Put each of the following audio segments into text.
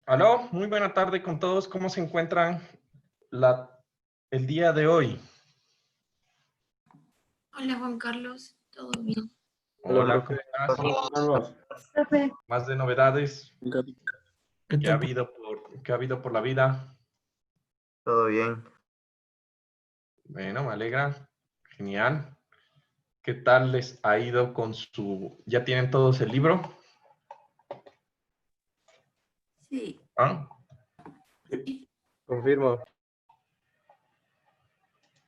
Aló, muy buena tarde con todos. ¿Cómo se encuentran el día de hoy? Hola Juan Carlos, ¿todo bien? Hola, profe. ¿cómo estás? Profe. Más de novedades ¿Qué que ha tal? habido por la vida. Todo bien. Bueno, me alegra. Genial. ¿Qué tal les ha ido con ¿Ya tienen todos el libro? Sí. ¿Ah? Confirmo.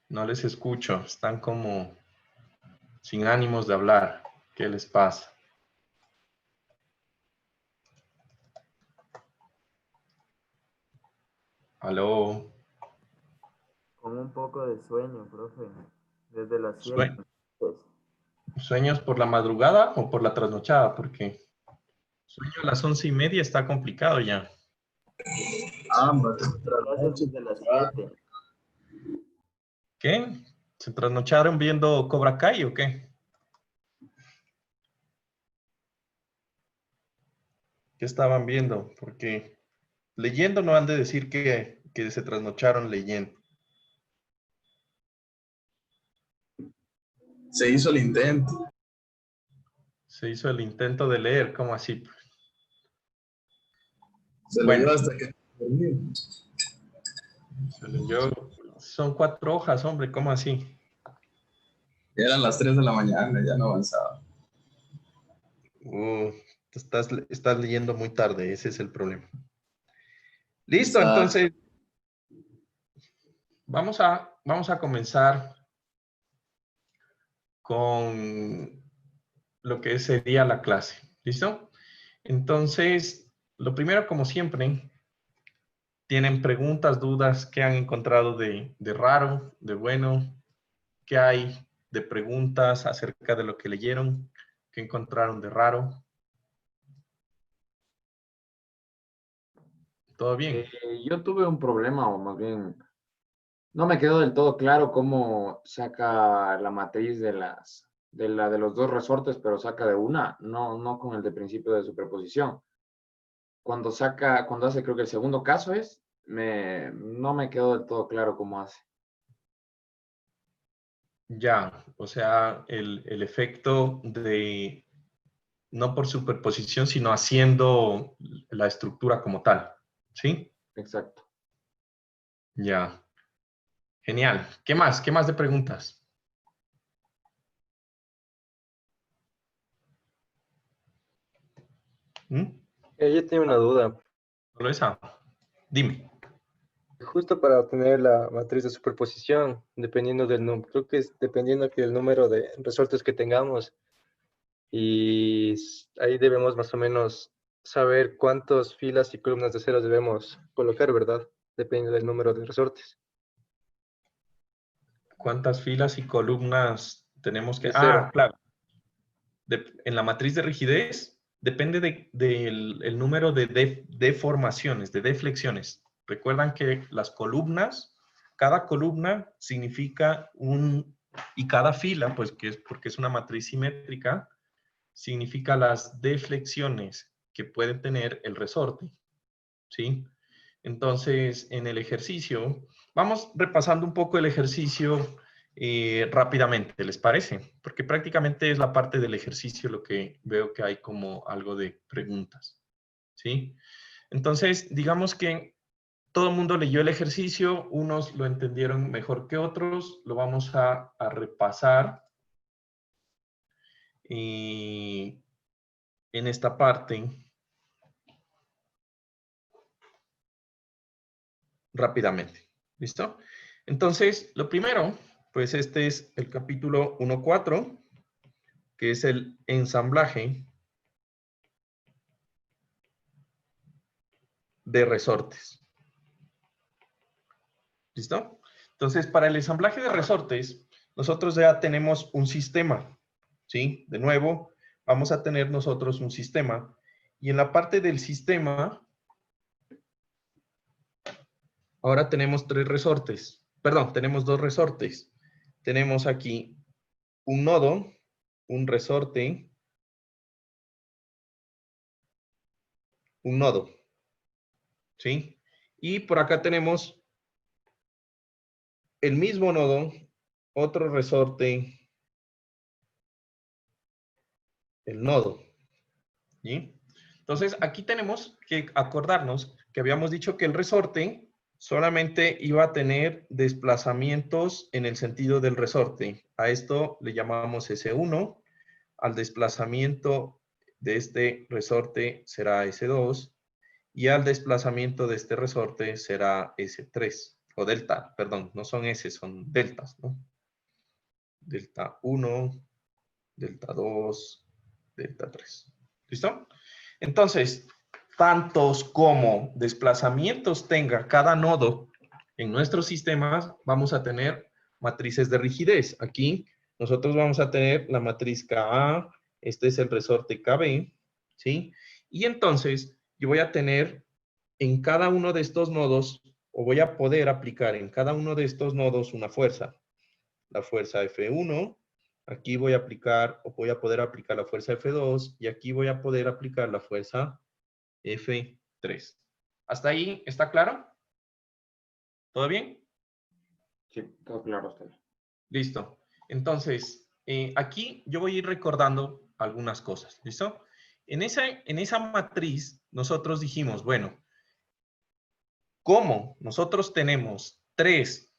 No les escucho. Están como sin ánimos de hablar. ¿Qué les pasa? Aló. Con un poco de sueño, profe. Desde las 7. ¿Sue- ¿Sueños por la madrugada o por la trasnochada? Porque sueño a las 11:30 está complicado ya. Ambas. Clases desde las 7. ¿Qué? ¿Se trasnocharon viendo Cobra Kai o qué? ¿Qué estaban viendo? Porque leyendo no han de decir que se trasnocharon leyendo. Se hizo el intento. Se hizo el intento de leer, ¿cómo así? Se Bueno, leyó hasta que dormí. se leyó. Son 4 hojas, hombre, ¿cómo así? Ya eran las 3 de la mañana, ya no avanzaba. Uh, estás leyendo muy tarde, ese es el problema. Listo, Exacto. entonces vamos a comenzar con lo que sería la clase. ¿Listo? Entonces, lo primero, como siempre, ¿tienen preguntas, dudas? ¿Qué han encontrado de raro, de bueno? ¿Qué hay de preguntas acerca de lo que leyeron? ¿Qué encontraron de raro? ¿Todo bien? Yo tuve un problema, o más bien, no me quedó del todo claro cómo saca la matriz de los dos resortes, pero saca de una, no con el de principio de superposición. Cuando hace, creo que el segundo caso no me quedó del todo claro cómo hace. Ya, o sea, el efecto de, no por superposición, sino haciendo la estructura como tal. ¿Sí? Exacto. Ya. Genial. ¿Qué más? ¿Qué más de preguntas? ¿Mm? Yo tengo una duda. ¿Solo esa? Dime. Justo para obtener la matriz de superposición, dependiendo del número, creo que es dependiendo del número de resortes que tengamos, y ahí debemos más o menos saber cuántas filas y columnas de ceros debemos colocar, ¿verdad? Dependiendo del número de resortes. ¿Cuántas filas y columnas tenemos que...? De Ah, cero. claro. En la matriz de rigidez depende del el número de deformaciones, de deflexiones. Recuerdan que las columnas, cada columna significa y cada fila, pues que es porque es una matriz simétrica, significa las deflexiones que puede tener el resorte, ¿sí? Entonces, en el ejercicio, vamos repasando un poco el ejercicio rápidamente, ¿les parece? Porque prácticamente es la parte del ejercicio lo que veo que hay como algo de preguntas, ¿sí? Entonces, digamos que todo el mundo leyó el ejercicio, unos lo entendieron mejor que otros, lo vamos a repasar en esta parte rápidamente, ¿listo? Entonces, lo primero, pues este es el capítulo 1.4, que es el ensamblaje de resortes. ¿Listo? Entonces, para el ensamblaje de resortes, nosotros ya tenemos un sistema, ¿sí? De nuevo, vamos a tener nosotros un sistema. Y en la parte del sistema, ahora tenemos 3 resortes. Perdón, tenemos 2 resortes. Tenemos aquí un nodo, un resorte, un nodo. ¿sí? Y por acá tenemos el mismo nodo, otro resorte, el nodo, ¿sí? Entonces, aquí tenemos que acordarnos que habíamos dicho que el resorte solamente iba a tener desplazamientos en el sentido del resorte. A esto le llamamos S1, al desplazamiento de este resorte será S2, y al desplazamiento de este resorte será S3, o delta, perdón, no son S, son deltas, ¿no? Delta 1, delta 2, delta 3. ¿Listo? Entonces, tantos como desplazamientos tenga cada nodo en nuestros sistemas, vamos a tener matrices de rigidez. Aquí nosotros vamos a tener la matriz Ka, este es el resorte Kb, ¿sí? Y entonces yo voy a tener en cada uno de estos nodos, o voy a poder aplicar en cada uno de estos nodos una fuerza. La fuerza F1, aquí voy a aplicar, o voy a poder aplicar la fuerza F2, y aquí voy a poder aplicar la fuerza F3. ¿Hasta ahí está claro? ¿Todo bien? Sí, todo claro hasta ahí. Listo. Entonces, aquí yo voy a ir recordando algunas cosas. ¿Listo? En esa matriz, nosotros dijimos, bueno, como nosotros tenemos 3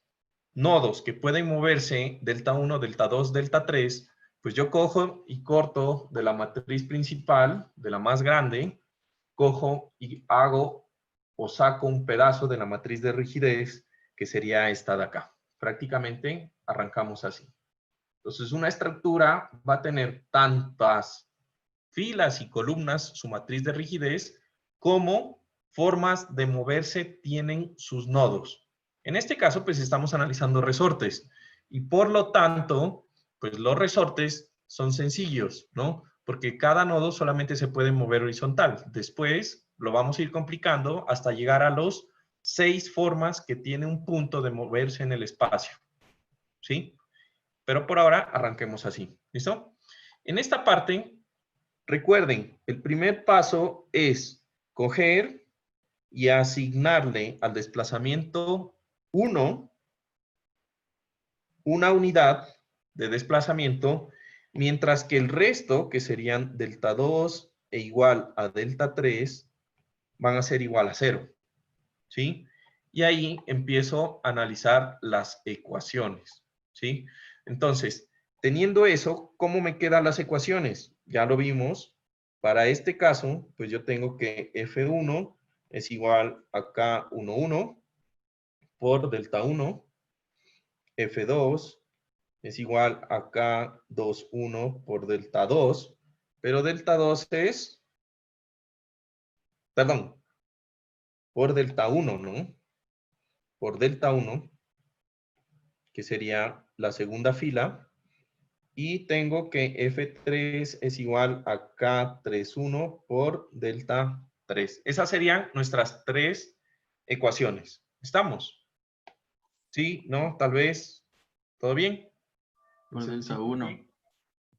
nodos que pueden moverse, delta 1, delta 2, delta 3, pues yo cojo y corto de la matriz principal, de la más grande, cojo y hago o saco un pedazo de la matriz de rigidez, que sería esta de acá. Prácticamente arrancamos así. Entonces, una estructura va a tener tantas filas y columnas, su matriz de rigidez, como formas de moverse tienen sus nodos. En este caso, pues estamos analizando resortes y por lo tanto, pues los resortes son sencillos, ¿no? Porque cada nodo solamente se puede mover horizontal. Después lo vamos a ir complicando hasta llegar a los 6 formas que tiene un punto de moverse en el espacio, ¿sí? Pero por ahora arranquemos así, ¿listo? En esta parte, recuerden, el primer paso es coger y asignarle al desplazamiento 1 una unidad de desplazamiento, mientras que el resto, que serían delta 2 e igual a delta 3, van a ser igual a 0, ¿sí? Y ahí empiezo a analizar las ecuaciones, ¿sí? Entonces, teniendo eso, ¿cómo me quedan las ecuaciones? Ya lo vimos. Para este caso, pues yo tengo que F1 es igual a K11 por delta 1, F2 es igual a K21 por delta 2, pero delta 2 es, perdón, por delta 1, ¿no? Por delta 1, que sería la segunda fila, y tengo que F3 es igual a K31 por delta 3. Esas serían nuestras 3 ecuaciones. ¿Estamos? ¿Sí? ¿No? Tal vez. ¿Todo bien? Por delta 1.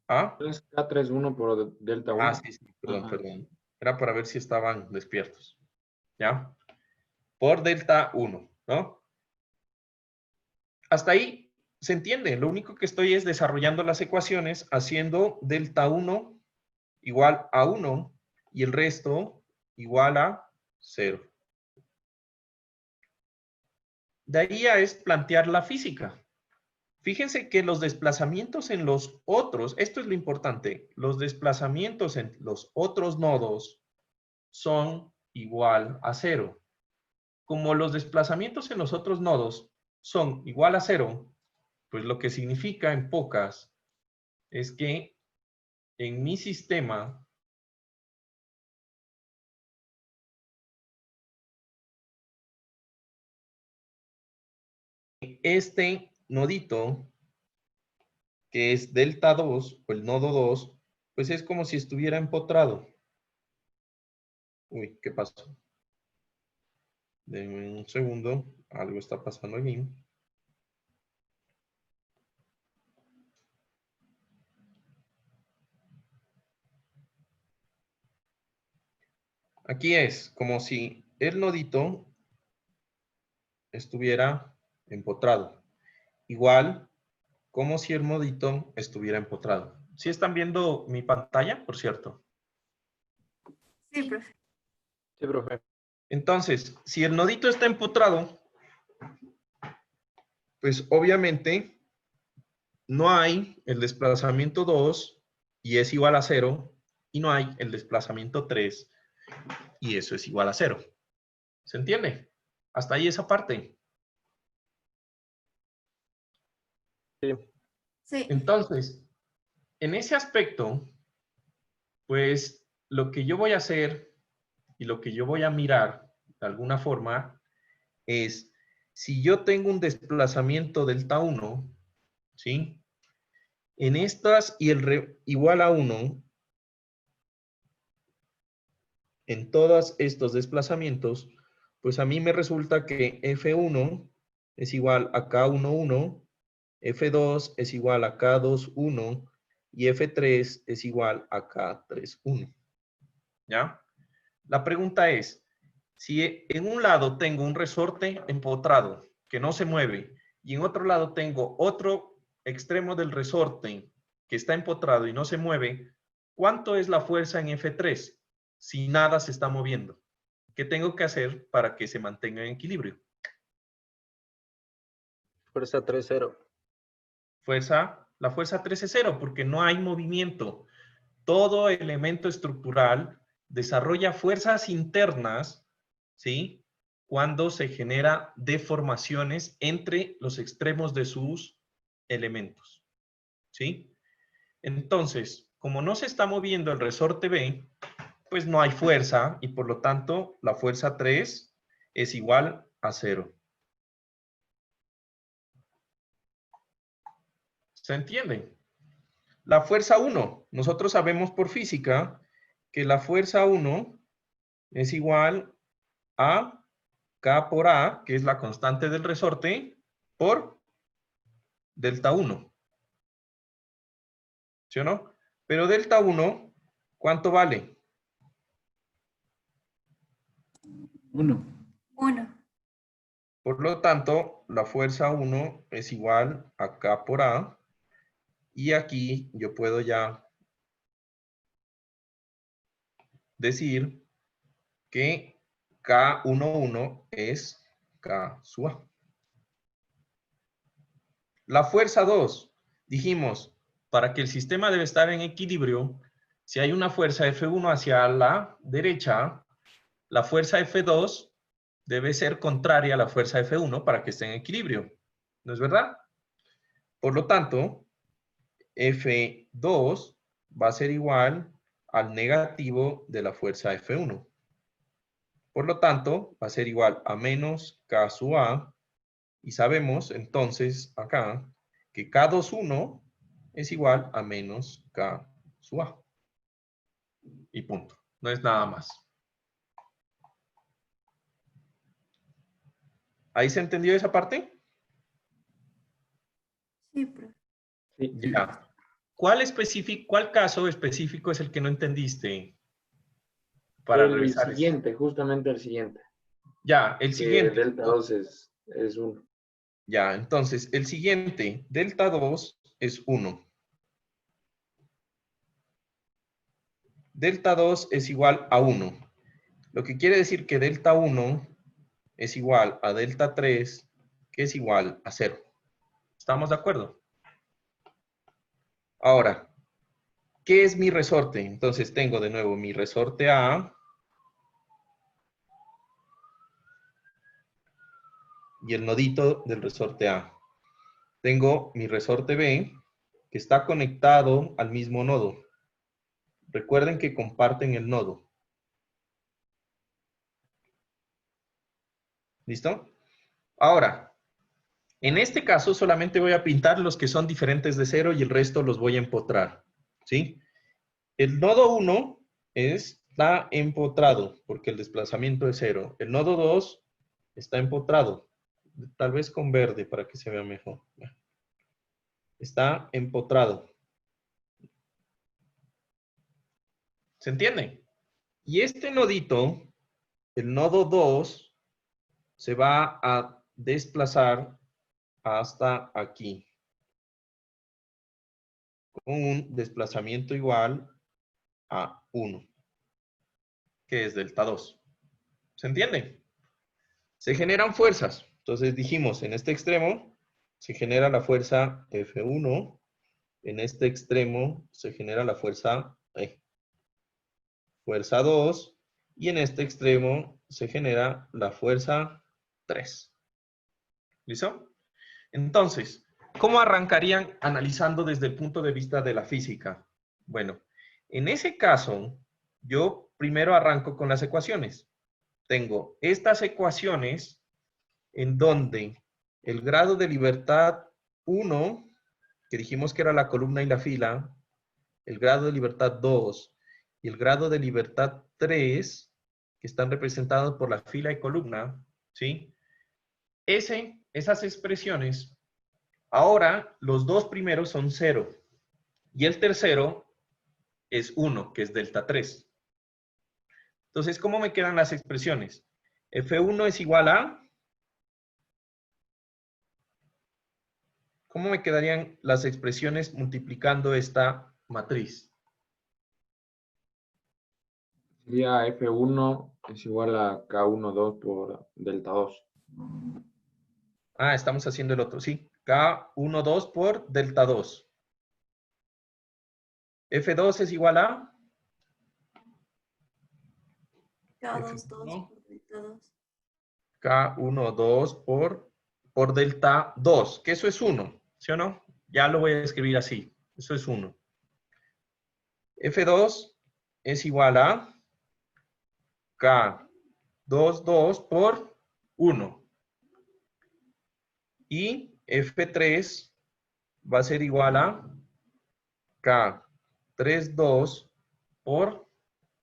¿Ah? Entonces, K31 por delta 1. Sí, sí, perdón, Ajá. perdón. Era para ver si estaban despiertos. ¿Ya? Por delta 1, ¿no? Hasta ahí se entiende. Lo único que estoy es desarrollando las ecuaciones haciendo delta 1 igual a 1 y el resto igual a 0. De ahí es plantear la física. Fíjense que los desplazamientos en los otros, esto es lo importante, los desplazamientos en los otros nodos son igual a 0. Como los desplazamientos en los otros nodos son igual a 0, pues lo que significa en pocas es que en mi sistema este nodito, que es delta 2 o el nodo 2, pues es como si estuviera empotrado. Uy, ¿qué pasó? Denme un segundo, algo está pasando aquí. Aquí es como si el nodito estuviera empotrado. Igual como si el nodito estuviera empotrado. ¿Sí están viendo mi pantalla, por cierto? Sí, profe. Sí, profe. Entonces, si el nodito está empotrado, pues obviamente no hay el desplazamiento 2 y es igual a 0, y no hay el desplazamiento 3 y eso es igual a 0. ¿Se entiende? Hasta ahí esa parte. Sí. Sí. Entonces, en ese aspecto, pues lo que yo voy a hacer y lo que yo voy a mirar de alguna forma es, si yo tengo un desplazamiento delta 1, ¿sí? En estas y el igual a 1, en todos estos desplazamientos, pues a mí me resulta que F1 es igual a K11, F2 es igual a K21 y F3 es igual a K31. ¿Ya? La pregunta es, si en un lado tengo un resorte empotrado que no se mueve y en otro lado tengo otro extremo del resorte que está empotrado y no se mueve, ¿cuánto es la fuerza en F3 si nada se está moviendo? ¿Qué tengo que hacer para que se mantenga en equilibrio? Fuerza 3-0. La fuerza 3 es 0 porque no hay movimiento. Todo elemento estructural desarrolla fuerzas internas, ¿sí? Cuando se genera deformaciones entre los extremos de sus elementos, ¿sí? Entonces, como no se está moviendo el resorte B, pues no hay fuerza y por lo tanto la fuerza 3 es igual a 0. ¿Se entiende? La fuerza 1, nosotros sabemos por física que la fuerza 1 es igual a K por A, que es la constante del resorte, por delta 1. ¿Sí o no? Pero delta 1, ¿cuánto vale? 1. 1. Por lo tanto, la fuerza 1 es igual a K por A. Y aquí yo puedo ya decir que K11 es K sub A. La fuerza 2, dijimos, para que el sistema debe estar en equilibrio, si hay una fuerza F1 hacia la derecha, la fuerza F2 debe ser contraria a la fuerza F1 para que esté en equilibrio. ¿No es verdad? Por lo tanto, F2 va a ser igual al negativo de la fuerza F1. Por lo tanto, va a ser igual a menos K sub A. Y sabemos entonces acá que K21 es igual a menos K sub A. Y punto. No es nada más. ¿Ahí se entendió esa parte? Sí, profe. Sí. Ya. ¿Cuál caso específico es el que no entendiste para El revisar esto? siguiente, justamente el siguiente. Ya, el Que siguiente. delta 2 es 1. Ya, entonces, el siguiente, delta 2 es 1. Delta 2 es igual a 1. Lo que quiere decir que delta 1 es igual a delta 3, que es igual a 0. ¿Estamos de acuerdo? Ahora, ¿qué es mi resorte? Entonces tengo de nuevo mi resorte A y el nodito del resorte A. Tengo mi resorte B que está conectado al mismo nodo. Recuerden que comparten el nodo. ¿Listo? Ahora, en este caso solamente voy a pintar los que son diferentes de 0 y el resto los voy a empotrar. ¿Sí? El nodo 1 está empotrado porque el desplazamiento es 0. El nodo 2 está empotrado. Tal vez con verde para que se vea mejor. Está empotrado. ¿Se entiende? Y este nodito el nodo 2 se va a desplazar hasta aquí, con un desplazamiento igual a 1, que es delta 2. ¿Se entiende? Se generan fuerzas. Entonces dijimos, en este extremo se genera la fuerza F1, en este extremo se genera la fuerza fuerza 2, y en este extremo se genera la fuerza 3. ¿Listo? Entonces, ¿cómo arrancarían analizando desde el punto de vista de la física? Bueno, en ese caso, yo primero arranco con las ecuaciones. Tengo estas ecuaciones en donde el grado de libertad 1, que dijimos que era la columna y la fila, el grado de libertad 2 y el grado de libertad 3, que están representados por la fila y columna, ¿sí? Esas expresiones, ahora los dos primeros son 0 y el tercero es 1, que es delta 3. Entonces, ¿cómo me quedan las expresiones? F1 es igual a... ¿Cómo me quedarían las expresiones multiplicando esta matriz? Sería F1 es igual a K12 por delta 2. Ah, estamos haciendo el otro, sí. K12 por delta 2. F2 es igual a... K2, 2 F1. por delta 2. K12 por delta 2, que eso es 1, ¿sí o no? Ya lo voy a escribir así, eso es 1. F2 es igual a K22 por 1. Y F3 va a ser igual a K32 por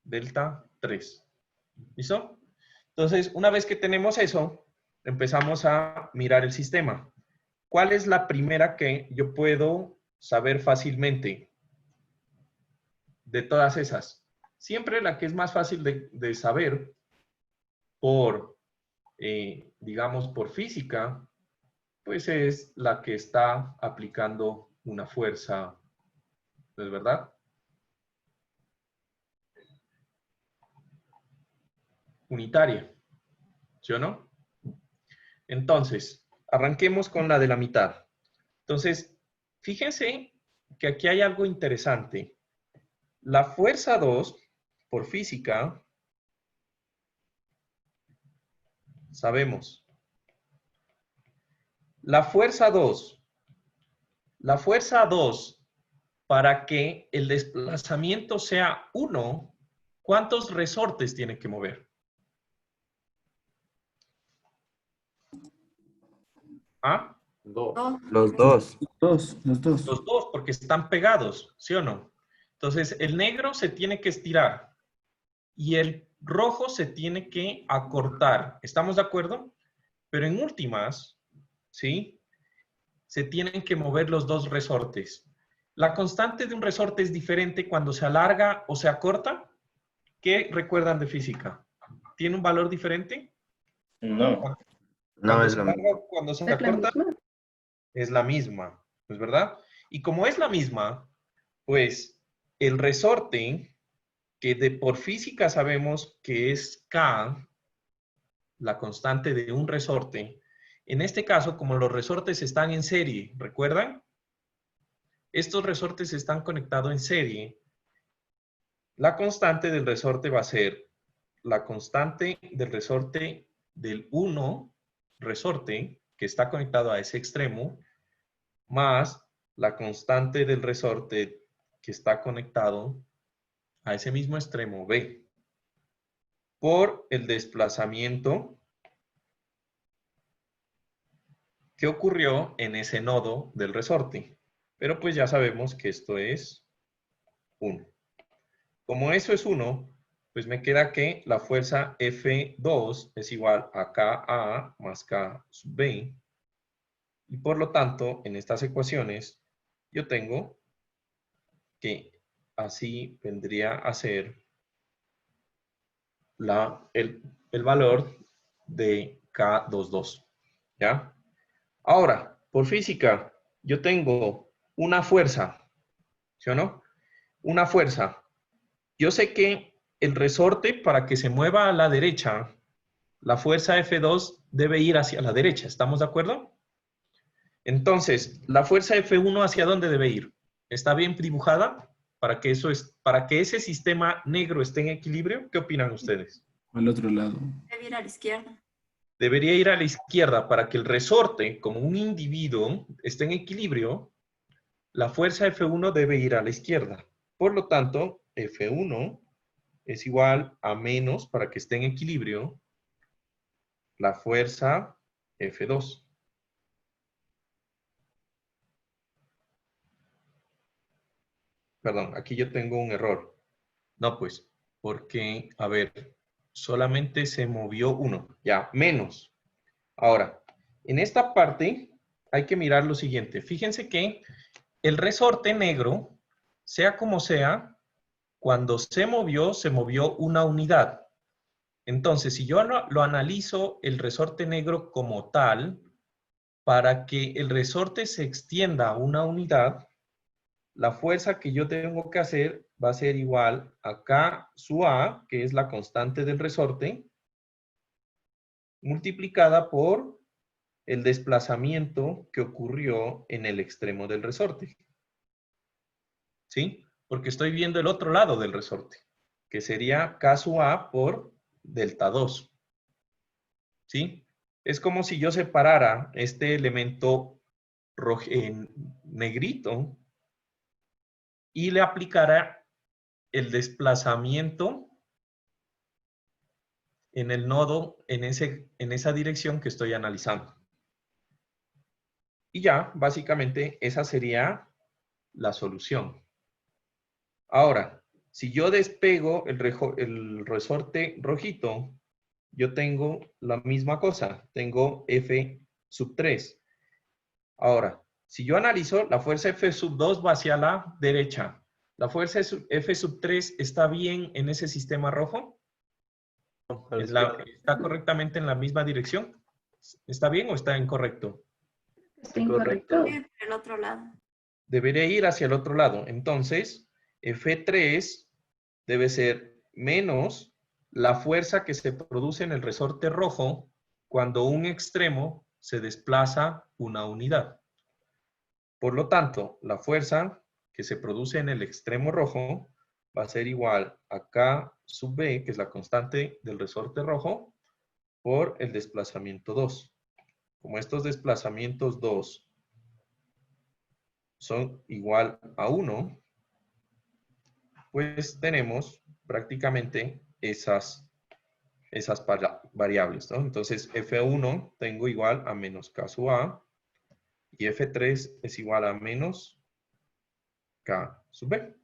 delta 3. ¿Listo? Entonces, una vez que tenemos eso, empezamos a mirar el sistema. ¿Cuál es la primera que yo puedo saber fácilmente de todas esas? Siempre la que es más fácil de saber por, digamos, por física, pues es la que está aplicando una fuerza, ¿no es verdad? Unitaria, ¿sí o no? Entonces, arranquemos con la de la mitad. Entonces, fíjense que aquí hay algo interesante. La fuerza 2, por física, sabemos. La fuerza 2, para que el desplazamiento sea 1, ¿cuántos resortes tiene que mover? ¿Ah? 2. 2. Los dos. Los dos. Los dos, porque están pegados, ¿sí o no? Entonces, el negro se tiene que estirar y el rojo se tiene que acortar. ¿Estamos de acuerdo? Pero en últimas, ¿sí? Se tienen que mover los dos resortes. La constante de un resorte es diferente cuando se alarga o se acorta. ¿Qué recuerdan de física? ¿Tiene un valor diferente? No. No Cuando es se lo alarga mismo. o cuando se ¿Es la acorta, misma? es la misma, ¿no es verdad? Y como es la misma, pues el resorte, que por física sabemos que es K, la constante de un resorte, en este caso, como los resortes están en serie, ¿recuerdan? Estos resortes están conectados en serie. La constante del resorte va a ser la constante del resorte del 1 resorte, que está conectado a ese extremo, más la constante del resorte que está conectado a ese mismo extremo B, por el desplazamiento que ocurrió en ese nodo del resorte. Pero pues ya sabemos que esto es 1. Como eso es 1, pues me queda que la fuerza F2 es igual a KA más K sub B. Y por lo tanto, en estas ecuaciones, yo tengo que así vendría a ser el valor de K22. ¿Ya? Ahora, por física, yo tengo una fuerza, ¿sí o no? Una fuerza. Yo sé que el resorte, para que se mueva a la derecha, la fuerza F2 debe ir hacia la derecha. ¿Estamos de acuerdo? Entonces, la fuerza F1, ¿hacia dónde debe ir? ¿Está bien dibujada? Para que ese sistema negro esté en equilibrio. ¿Qué opinan ustedes? Al otro lado. Debe ir a la izquierda. Debería ir a la izquierda para que el resorte, como un individuo, esté en equilibrio. La fuerza F1 debe ir a la izquierda. Por lo tanto, F1 es igual a menos, para que esté en equilibrio, la fuerza F2. Perdón, aquí yo tengo un error. No, pues, porque, a ver, solamente se movió uno. Ya, menos. Ahora, en esta parte hay que mirar lo siguiente. Fíjense que el resorte negro, sea como sea, cuando se movió una unidad. Entonces, si yo lo analizo el resorte negro como tal, para que el resorte se extienda a una unidad, la fuerza que yo tengo que hacer va a ser igual a K sub A, que es la constante del resorte, multiplicada por el desplazamiento que ocurrió en el extremo del resorte. ¿Sí? Porque estoy viendo el otro lado del resorte, que sería K sub A por delta 2. ¿Sí? Es como si yo separara este elemento negrito y le aplicara el desplazamiento en el nodo, en esa dirección que estoy analizando. Y ya, básicamente, esa sería la solución. Ahora, si yo despego el resorte rojito, yo tengo la misma cosa. Tengo F sub 3. Ahora, si yo analizo, la fuerza F sub 2 va hacia la derecha. ¿La fuerza F sub 3 está bien en ese sistema rojo? A la izquierda. ¿Está correctamente en la misma dirección? ¿Está bien o está incorrecto? Está incorrecto. Sí, por el otro lado. Debería ir hacia el otro lado. Entonces, F3 debe ser menos la fuerza que se produce en el resorte rojo cuando un extremo se desplaza una unidad. Por lo tanto, la fuerza que se produce en el extremo rojo va a ser igual a K sub B, que es la constante del resorte rojo, por el desplazamiento 2. Como estos desplazamientos 2 son igual a 1, pues tenemos prácticamente esas variables, ¿no? Entonces, F1 tengo igual a menos K sub A y F3 es igual a menos K sub B.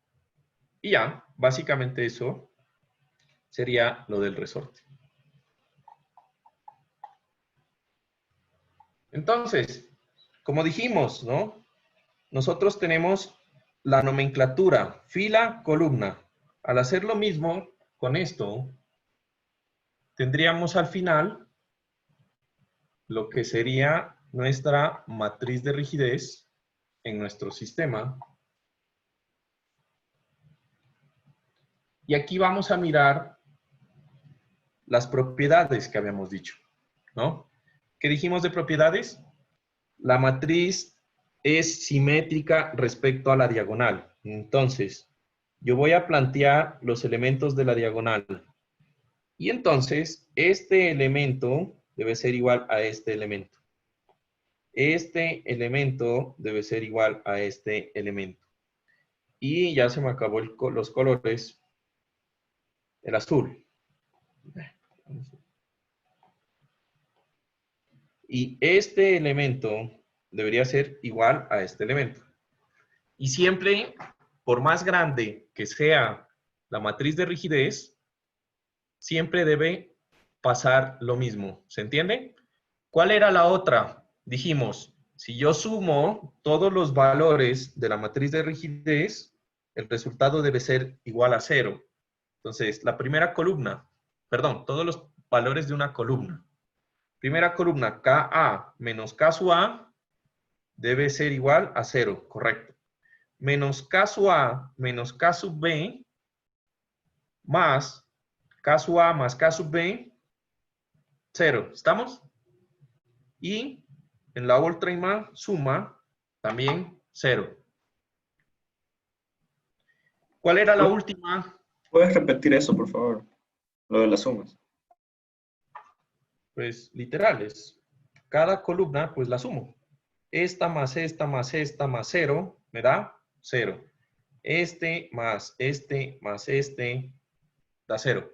Y ya, básicamente eso sería lo del resorte. Entonces, como dijimos, ¿no? Nosotros tenemos la nomenclatura fila, columna. Al hacer lo mismo con esto, tendríamos al final lo que sería nuestra matriz de rigidez en nuestro sistema. Y aquí vamos a mirar las propiedades que habíamos dicho, ¿no? ¿Qué dijimos de propiedades? La matriz es simétrica respecto a la diagonal. Entonces, yo voy a plantear los elementos de la diagonal. Y entonces, este elemento debe ser igual a este elemento. Este elemento debe ser igual a este elemento. Y ya se me acabó los colores. El azul. Y este elemento debería ser igual a este elemento. Y siempre, por más grande que sea la matriz de rigidez, siempre debe pasar lo mismo. ¿Se entiende? ¿Cuál era la otra? Dijimos, si yo sumo todos los valores de la matriz de rigidez, el resultado debe ser igual a 0. Entonces, la primera columna, perdón, todos los valores de una columna. Primera columna, KA menos K sub A debe ser igual a 0, correcto. Menos K sub A menos K sub B más K sub A más K sub B, 0. ¿Estamos? Y en la última suma, también 0. ¿Cuál era la última? ¿Puedes repetir eso, por favor? Lo de las sumas. Pues literales. Cada columna, pues la sumo. Esta más esta más esta más 0 me da 0. Este más este más este da 0.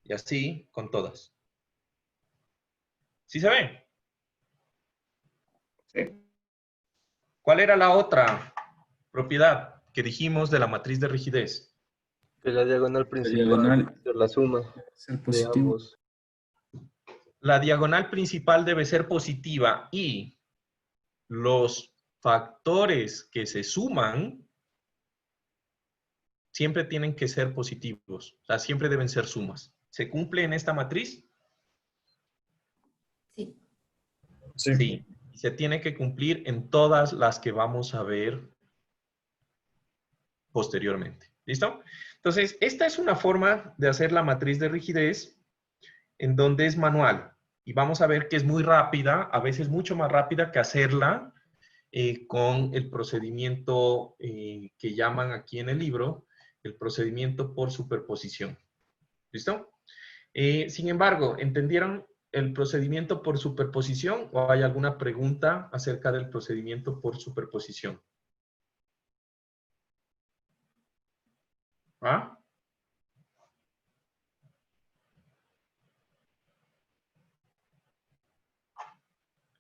Y así con todas. ¿Sí se ve? Sí. ¿Cuál era la otra propiedad que dijimos de la matriz de rigidez? Que la diagonal principal diagonal. es la suma Ser de positivo. ambos. La diagonal principal debe ser positiva y los factores que se suman siempre tienen que ser positivos. O sea, siempre deben ser sumas. ¿Se cumple en esta matriz? Sí. Sí. Y se tiene que cumplir en todas las que vamos a ver posteriormente. ¿Listo? Entonces, esta es una forma de hacer la matriz de rigidez en donde es manual. Y vamos a ver que es muy rápida, a veces mucho más rápida que hacerla con el procedimiento que llaman aquí en el libro, el procedimiento por superposición. ¿Listo? Sin embargo, ¿entendieron el procedimiento por superposición o hay alguna pregunta acerca del procedimiento por superposición? ¿Ah?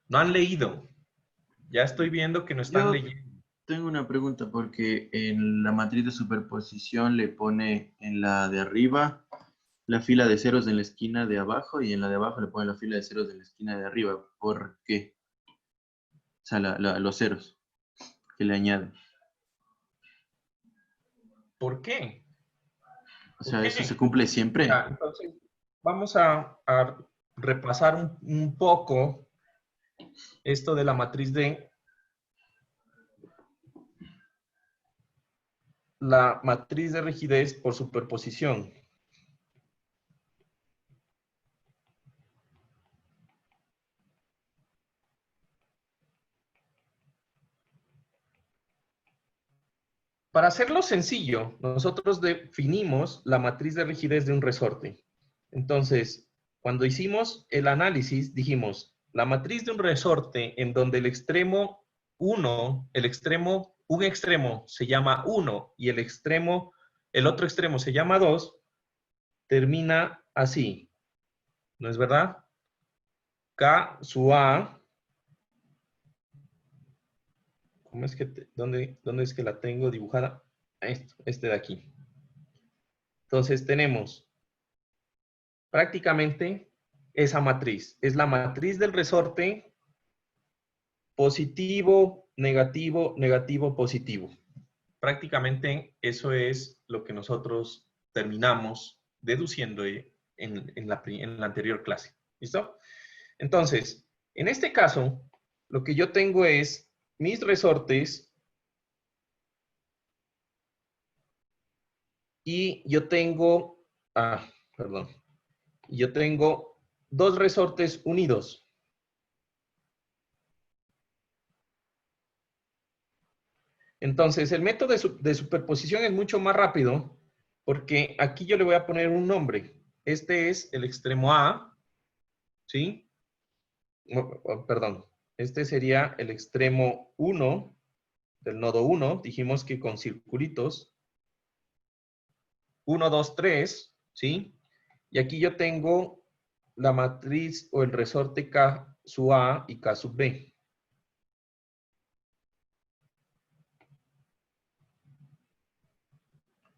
No han leído. Ya estoy viendo que no están Yo leyendo. tengo una pregunta porque en la matriz de superposición le pone en la de arriba la fila de ceros en la esquina de abajo y en la de abajo le pone la fila de ceros en la esquina de arriba. ¿Por qué? O sea, los ceros que le añaden. ¿Por qué? O sea, ¿Por ¿eso qué? se cumple siempre? Ya, entonces, vamos a repasar un poco esto de la matriz de la matriz de rigidez por superposición. Para hacerlo sencillo, nosotros definimos la matriz de rigidez de un resorte. Entonces, cuando hicimos el análisis, dijimos, la matriz de un resorte en donde el extremo 1, un extremo se llama 1 y el otro extremo se llama 2, termina así. ¿No es verdad? K sub A. ¿Cómo es que dónde es que la tengo dibujada? Este de aquí. Entonces tenemos prácticamente esa matriz. Es la matriz del resorte positivo, negativo, negativo, positivo. Prácticamente eso es lo que nosotros terminamos deduciendo en la anterior clase. ¿Listo? Entonces, en este caso, lo que yo tengo es mis resortes y yo tengo, yo tengo dos resortes unidos. Entonces, el método de superposición es mucho más rápido porque aquí yo le voy a poner un nombre. Este es el extremo A, ¿sí? Perdón, este sería el extremo 1 del nodo 1. Dijimos que con circulitos. 1, 2, 3, ¿sí? Y aquí yo tengo la matriz o el resorte K sub A y K sub B.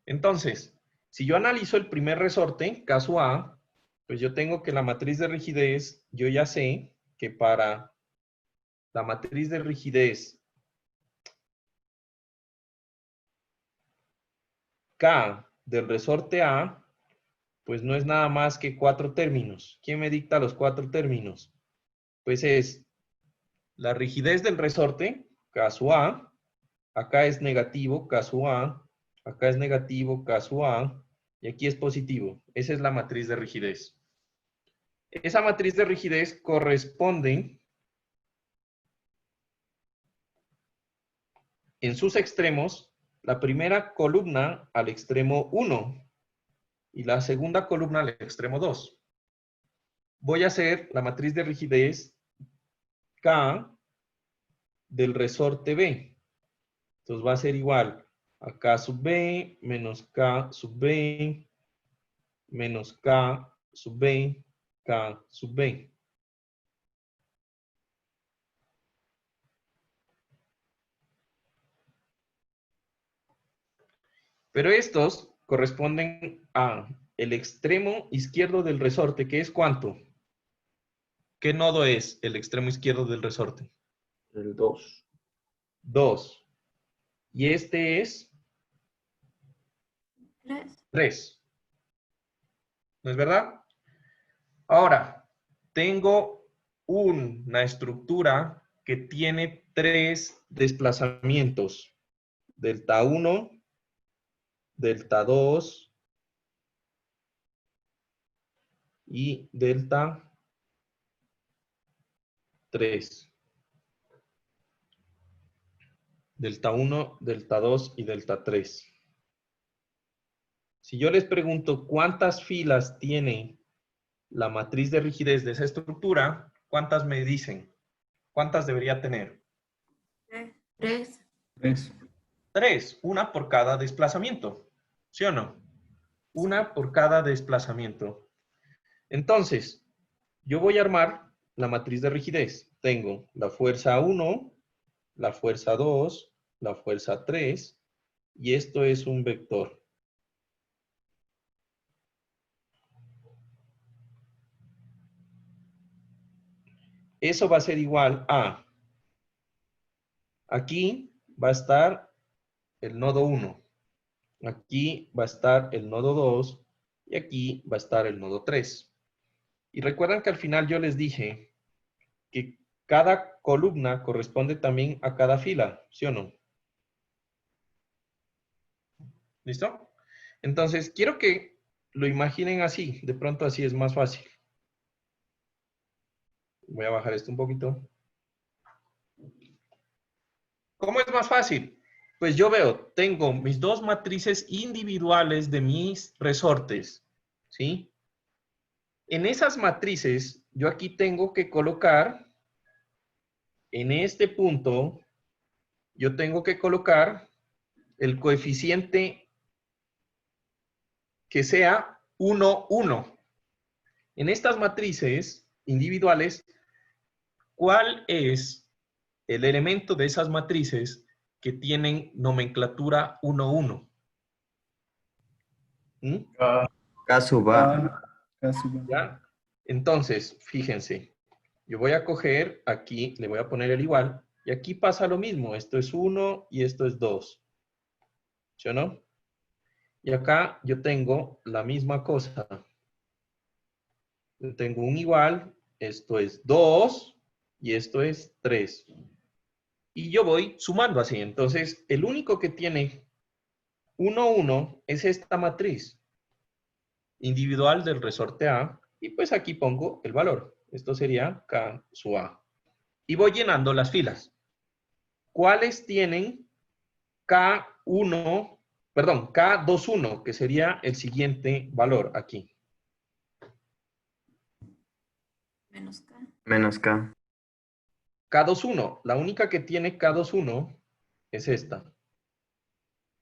Entonces, si yo analizo el primer resorte, K sub A, pues yo tengo que la matriz de rigidez, yo ya sé que para la matriz de rigidez K del resorte A, pues no es nada más que 4 términos. ¿Quién me dicta los 4 términos? Pues es la rigidez del resorte, K sub A, acá es negativo, K sub A, acá es negativo, K sub A, y aquí es positivo. Esa es la matriz de rigidez. Esa matriz de rigidez corresponde en sus extremos, la primera columna al extremo 1 y la segunda columna al extremo 2. Voy a hacer la matriz de rigidez K del resorte B. Entonces va a ser igual a K sub B menos K sub B menos K sub B, K sub B. Pero estos corresponden a el extremo izquierdo del resorte, que es ¿cuánto? ¿Qué nodo es el extremo izquierdo del resorte? El 2. 2. Y este es 3. 3. ¿No es verdad? Ahora, tengo una estructura que tiene 3 desplazamientos. Delta 1, delta 2 y delta 3. Delta 1, delta 2 y delta 3. Si yo les pregunto cuántas filas tiene la matriz de rigidez de esa estructura, ¿cuántas me dicen? ¿Cuántas debería tener? 3. 3. 3, una por cada desplazamiento. ¿Sí o no? Una por cada desplazamiento. Entonces, yo voy a armar la matriz de rigidez. Tengo la fuerza 1, la fuerza 2, la fuerza 3, y esto es un vector. Eso va a ser igual a, aquí va a estar el nodo 1, aquí va a estar el nodo 2, y aquí va a estar el nodo 3. Y recuerdan que al final yo les dije que cada columna corresponde también a cada fila, ¿sí o no? ¿Listo? Entonces, quiero que lo imaginen así. De pronto así es más fácil. Voy a bajar esto un poquito. ¿Cómo es más fácil? Pues yo veo, tengo mis 2 matrices individuales de mis resortes, ¿sí? En esas matrices, yo aquí tengo que colocar, en este punto, yo tengo que colocar el coeficiente que sea 1, 1. En estas matrices individuales, ¿cuál es el elemento de esas matrices que tienen nomenclatura 1, 1? ¿Mm? K sub A. ¿Ya? Entonces, fíjense, yo voy a coger aquí, le voy a poner el igual, y aquí pasa lo mismo. Esto es 1 y esto es 2. ¿Sí o no? Y acá yo tengo la misma cosa. Yo tengo un igual, esto es 2 y esto es 3. Y yo voy sumando así. Entonces, el único que tiene 1, 1 es esta matriz individual del resorte A. Y pues aquí pongo el valor. Esto sería K sub A. Y voy llenando las filas. ¿Cuáles tienen K1, perdón, K21, que sería el siguiente valor aquí? Menos K. Menos K. K21, la única que tiene K21 es esta.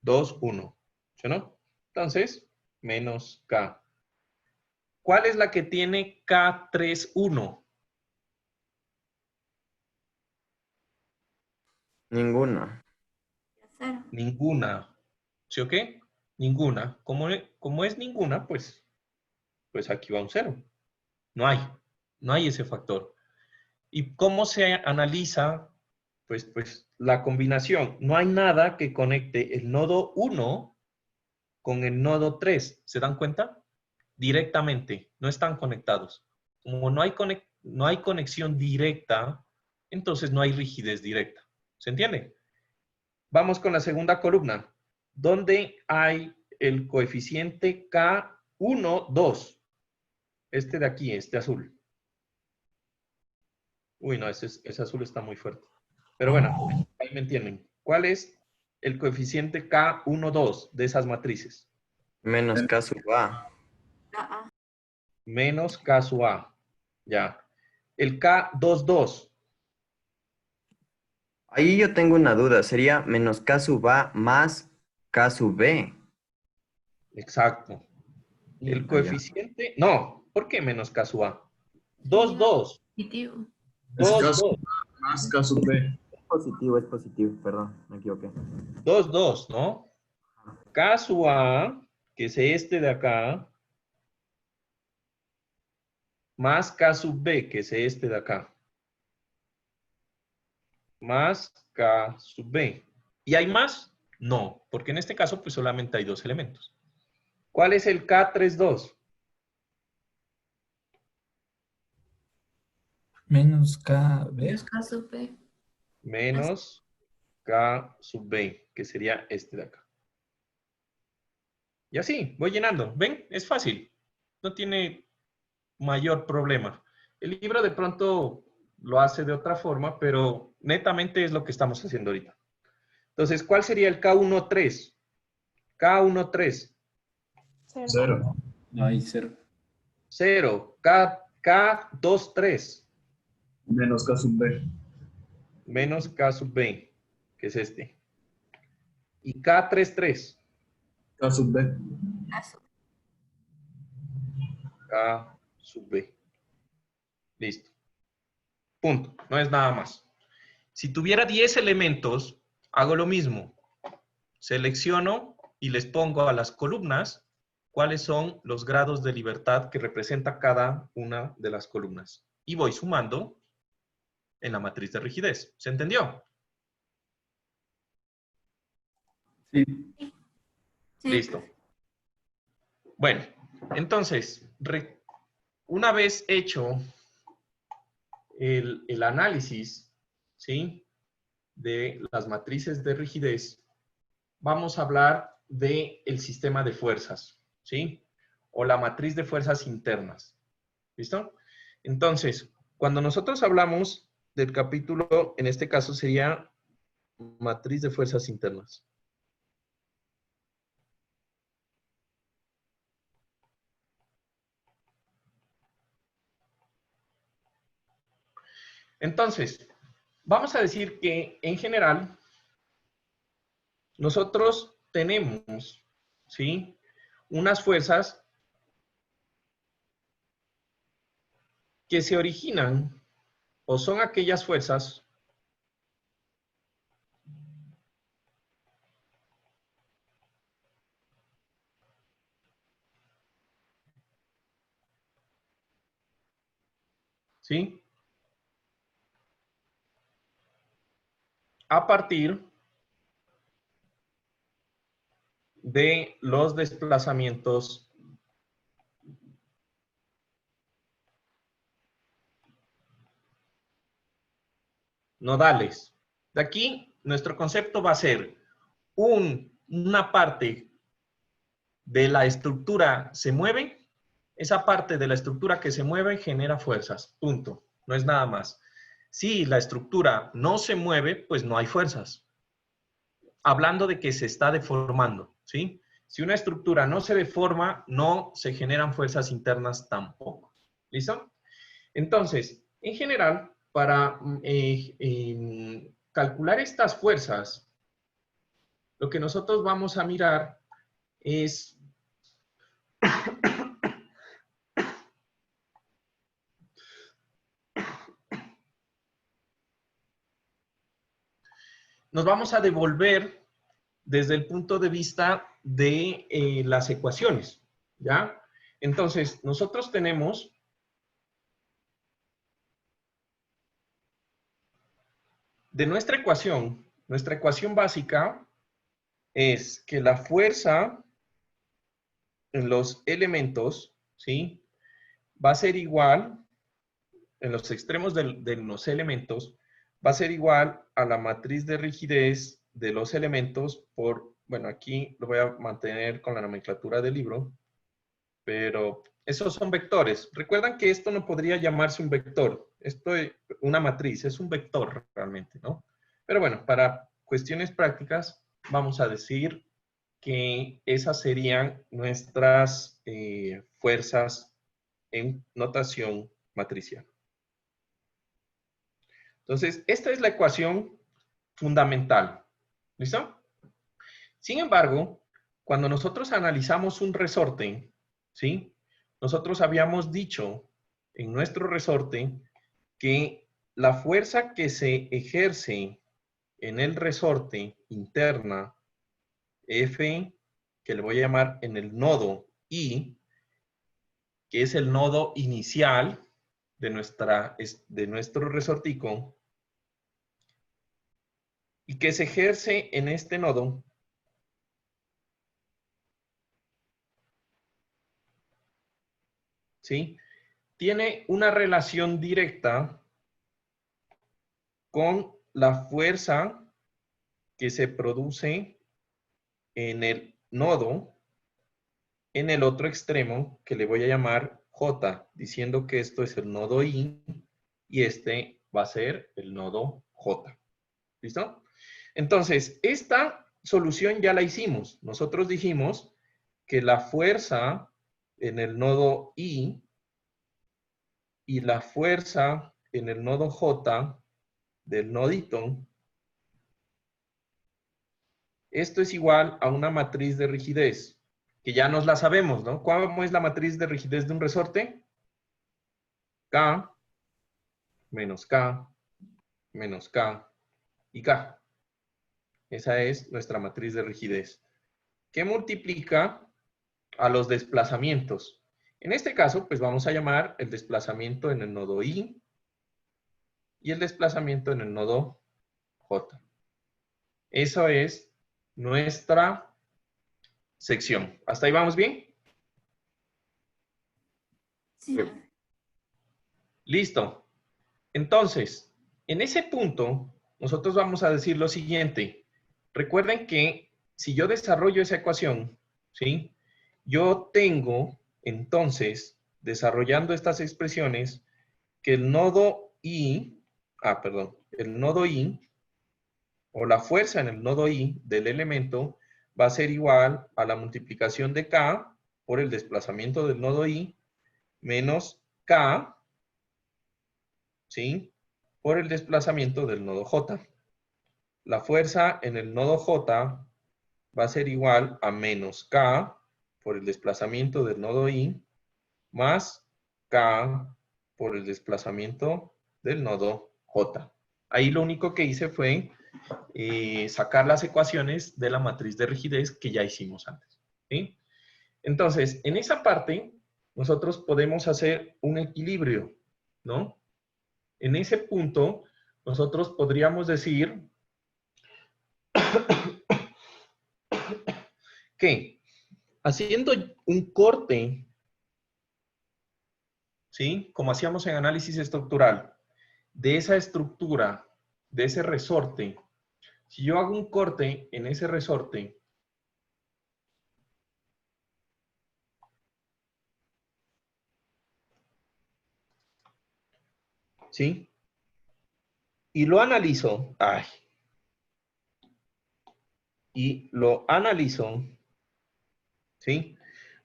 2, 1. ¿Sí o no? Entonces, menos K. ¿Cuál es la que tiene K31? Ninguna. 0. Ninguna. ¿Sí o qué? Ninguna. Como es ninguna, pues aquí va un 0. No hay ese factor. ¿Y cómo se analiza? Pues la combinación. No hay nada que conecte el nodo 1 con el nodo 3. ¿Se dan cuenta? directamente, no están conectados. Como no hay conexión directa, entonces no hay rigidez directa. ¿Se entiende? Vamos con la segunda columna, donde hay el coeficiente K1, 2. Este de aquí, este azul. Uy, no, ese azul está muy fuerte. Pero bueno, ahí me entienden. ¿Cuál es el coeficiente K1, 2 de esas matrices? Menos K sub A. A. Menos K sub A. Ya. El K2, 2. Ahí yo tengo una duda. Sería menos K sub A más K sub B. Exacto. El Ya. coeficiente... No, ¿por qué menos K sub A? 2, 2. Positivo. 2, 2. Más K sub B. Es positivo, perdón, me equivoqué. 2, 2, ¿no? K sub A, que es este de acá, más K sub B, que es este de acá, más K sub B. ¿Y hay más? No, porque en este caso pues solamente hay dos elementos. ¿Cuál es el K32? Menos KB. Es K sub B. Menos K sub B, que sería este de acá. Y así, voy llenando. ¿Ven? Es fácil. No tiene mayor problema. El libro de pronto lo hace de otra forma, pero netamente es lo que estamos haciendo ahorita. Entonces, ¿cuál sería el K13? K13. 0. No hay 0. 0. K23. Menos K sub B. Menos K sub B, que es este. Y K33. K sub B. K sub K sub B. Listo. Punto. No es nada más. Si tuviera 10 elementos, hago lo mismo. Selecciono y les pongo a las columnas cuáles son los grados de libertad que representa cada una de las columnas. Y voy sumando en la matriz de rigidez. ¿Se entendió? Sí. Sí. Listo. Bueno, entonces, una vez hecho el análisis, ¿sí?, de las matrices de rigidez, vamos a hablar del sistema de fuerzas, ¿sí? O la matriz de fuerzas internas. ¿Listo? Entonces, cuando nosotros hablamos del capítulo, en este caso sería matriz de fuerzas internas. Entonces, vamos a decir que en general nosotros tenemos, ¿sí?, unas fuerzas que se originan o son aquellas fuerzas ¿sí?, a partir de los desplazamientos nodales. De aquí, nuestro concepto va a ser una parte de la estructura se mueve, esa parte de la estructura que se mueve genera fuerzas, punto. No es nada más. Si la estructura no se mueve, pues no hay fuerzas. Hablando de que se está deformando, ¿sí? Si una estructura no se deforma, no se generan fuerzas internas tampoco. ¿Listo? Entonces, en general, para calcular estas fuerzas, lo que nosotros vamos a mirar es nos vamos a devolver desde el punto de vista de las ecuaciones, ¿ya? Entonces, nosotros tenemos de nuestra ecuación básica es que la fuerza en los elementos ¿sí? Va a ser igual, en los extremos de los elementos, va a ser igual a la matriz de rigidez de los elementos por, bueno, aquí lo voy a mantener con la nomenclatura del libro, pero esos son vectores. Recuerdan que esto no podría llamarse un vector. Esto es una matriz, es un vector realmente, ¿no? Pero bueno, para cuestiones prácticas, vamos a decir que esas serían nuestras fuerzas en notación matricial. Entonces, esta es la ecuación fundamental. ¿Listo? Sin embargo, cuando nosotros analizamos un resorte, ¿sí? Nosotros habíamos dicho en nuestro resorte que la fuerza que se ejerce en el resorte interna, F, que le voy a llamar en el nodo I, que es el nodo inicial de nuestro resortico, y que se ejerce en este nodo, ¿sí? Tiene una relación directa con la fuerza que se produce en el nodo, en el otro extremo, que le voy a llamar J, diciendo que esto es el nodo I y este va a ser el nodo J. ¿Listo? Entonces, esta solución ya la hicimos. Nosotros dijimos que la fuerza en el nodo I y la fuerza en el nodo J del nodito, esto es igual a una matriz de rigidez, que ya nos la sabemos, ¿no? ¿Cómo es la matriz de rigidez de un resorte? K menos K menos K y K. Esa es nuestra matriz de rigidez, que multiplica a los desplazamientos. En este caso, pues vamos a llamar el desplazamiento en el nodo I y el desplazamiento en el nodo J. Eso es nuestra sección. ¿Hasta ahí vamos bien? Sí. Listo. Entonces, en ese punto, nosotros vamos a decir lo siguiente. Recuerden que si yo desarrollo esa ecuación, ¿sí? Yo tengo, entonces, desarrollando estas expresiones, que el nodo I, el nodo I, o la fuerza en el nodo I del elemento, va a ser igual a la multiplicación de K por el desplazamiento del nodo I, menos K, ¿sí? Por el desplazamiento del nodo J. La fuerza en el nodo J va a ser igual a menos K por el desplazamiento del nodo I más K por el desplazamiento del nodo J. Ahí lo único que hice fue sacar las ecuaciones de la matriz de rigidez que ya hicimos antes, ¿sí? Entonces, en esa parte, nosotros podemos hacer un equilibrio, ¿no? En ese punto, nosotros podríamos decir que haciendo un corte, ¿sí? Como hacíamos en análisis estructural, de esa estructura, de ese resorte, si yo hago un corte en ese resorte, ¿sí? Y lo analizo, ¿sí?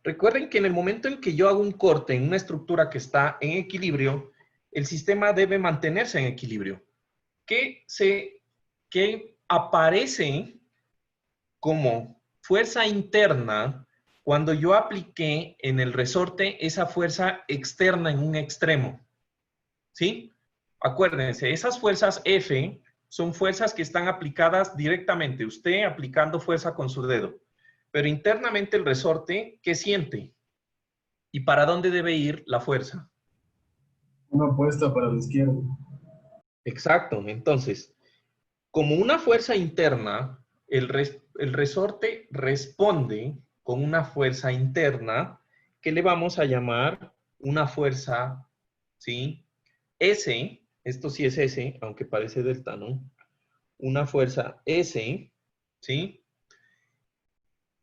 Recuerden que en el momento en que yo hago un corte en una estructura que está en equilibrio, el sistema debe mantenerse en equilibrio. Que aparece como fuerza interna cuando yo apliqué en el resorte esa fuerza externa en un extremo. ¿Sí? Acuérdense, esas fuerzas F son fuerzas que están aplicadas directamente, usted aplicando fuerza con su dedo. Pero internamente el resorte, ¿qué siente? ¿Y para dónde debe ir la fuerza? Una apuesta para la izquierda. Exacto. Entonces, como una fuerza interna, el resorte responde con una fuerza interna que le vamos a llamar una fuerza, ¿sí? S, esto sí es S, aunque parece delta, ¿no? Una fuerza S, ¿sí?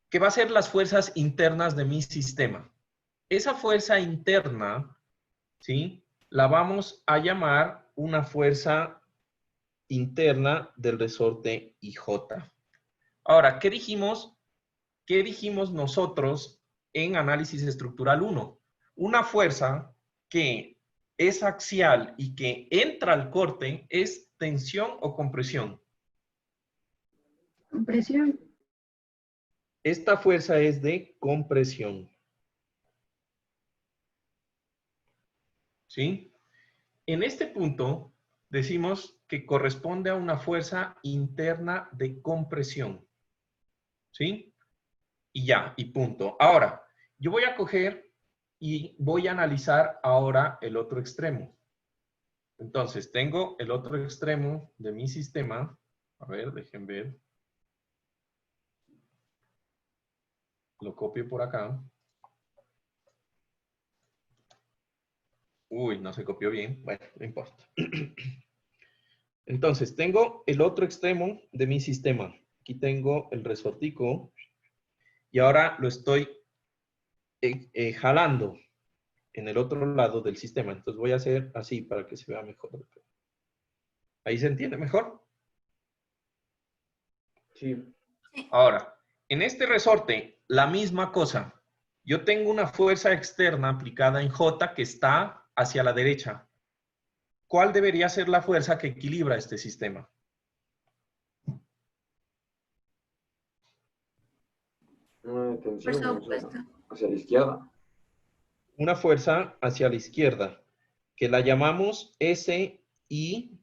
Que va a ser las fuerzas internas de mi sistema. Esa fuerza interna, ¿sí? La vamos a llamar una fuerza interna del resorte IJ. Ahora, ¿qué dijimos? ¿Qué dijimos nosotros en análisis estructural 1? Una fuerza que es axial y que entra al corte es tensión o compresión. Compresión. Esta fuerza es de compresión. ¿Sí? En este punto decimos que corresponde a una fuerza interna de compresión. ¿Sí? Y ya, y punto. Ahora, yo voy a coger y voy a analizar ahora el otro extremo. Entonces, tengo el otro extremo de mi sistema. A ver, dejen ver. Lo copio por acá. Uy, no se copió bien. Bueno, no importa. Entonces, tengo el otro extremo de mi sistema. Aquí tengo el resortico. Y ahora lo estoy jalando en el otro lado del sistema. Entonces voy a hacer así para que se vea mejor. ¿Ahí se entiende mejor? Sí. Ahora, en este resorte, la misma cosa. Yo tengo una fuerza externa aplicada en J que está hacia la derecha. ¿Cuál debería ser la fuerza que equilibra este sistema? Una tensión Fuerza opuesta. hacia la izquierda. Una fuerza hacia la izquierda, que la llamamos SIJ.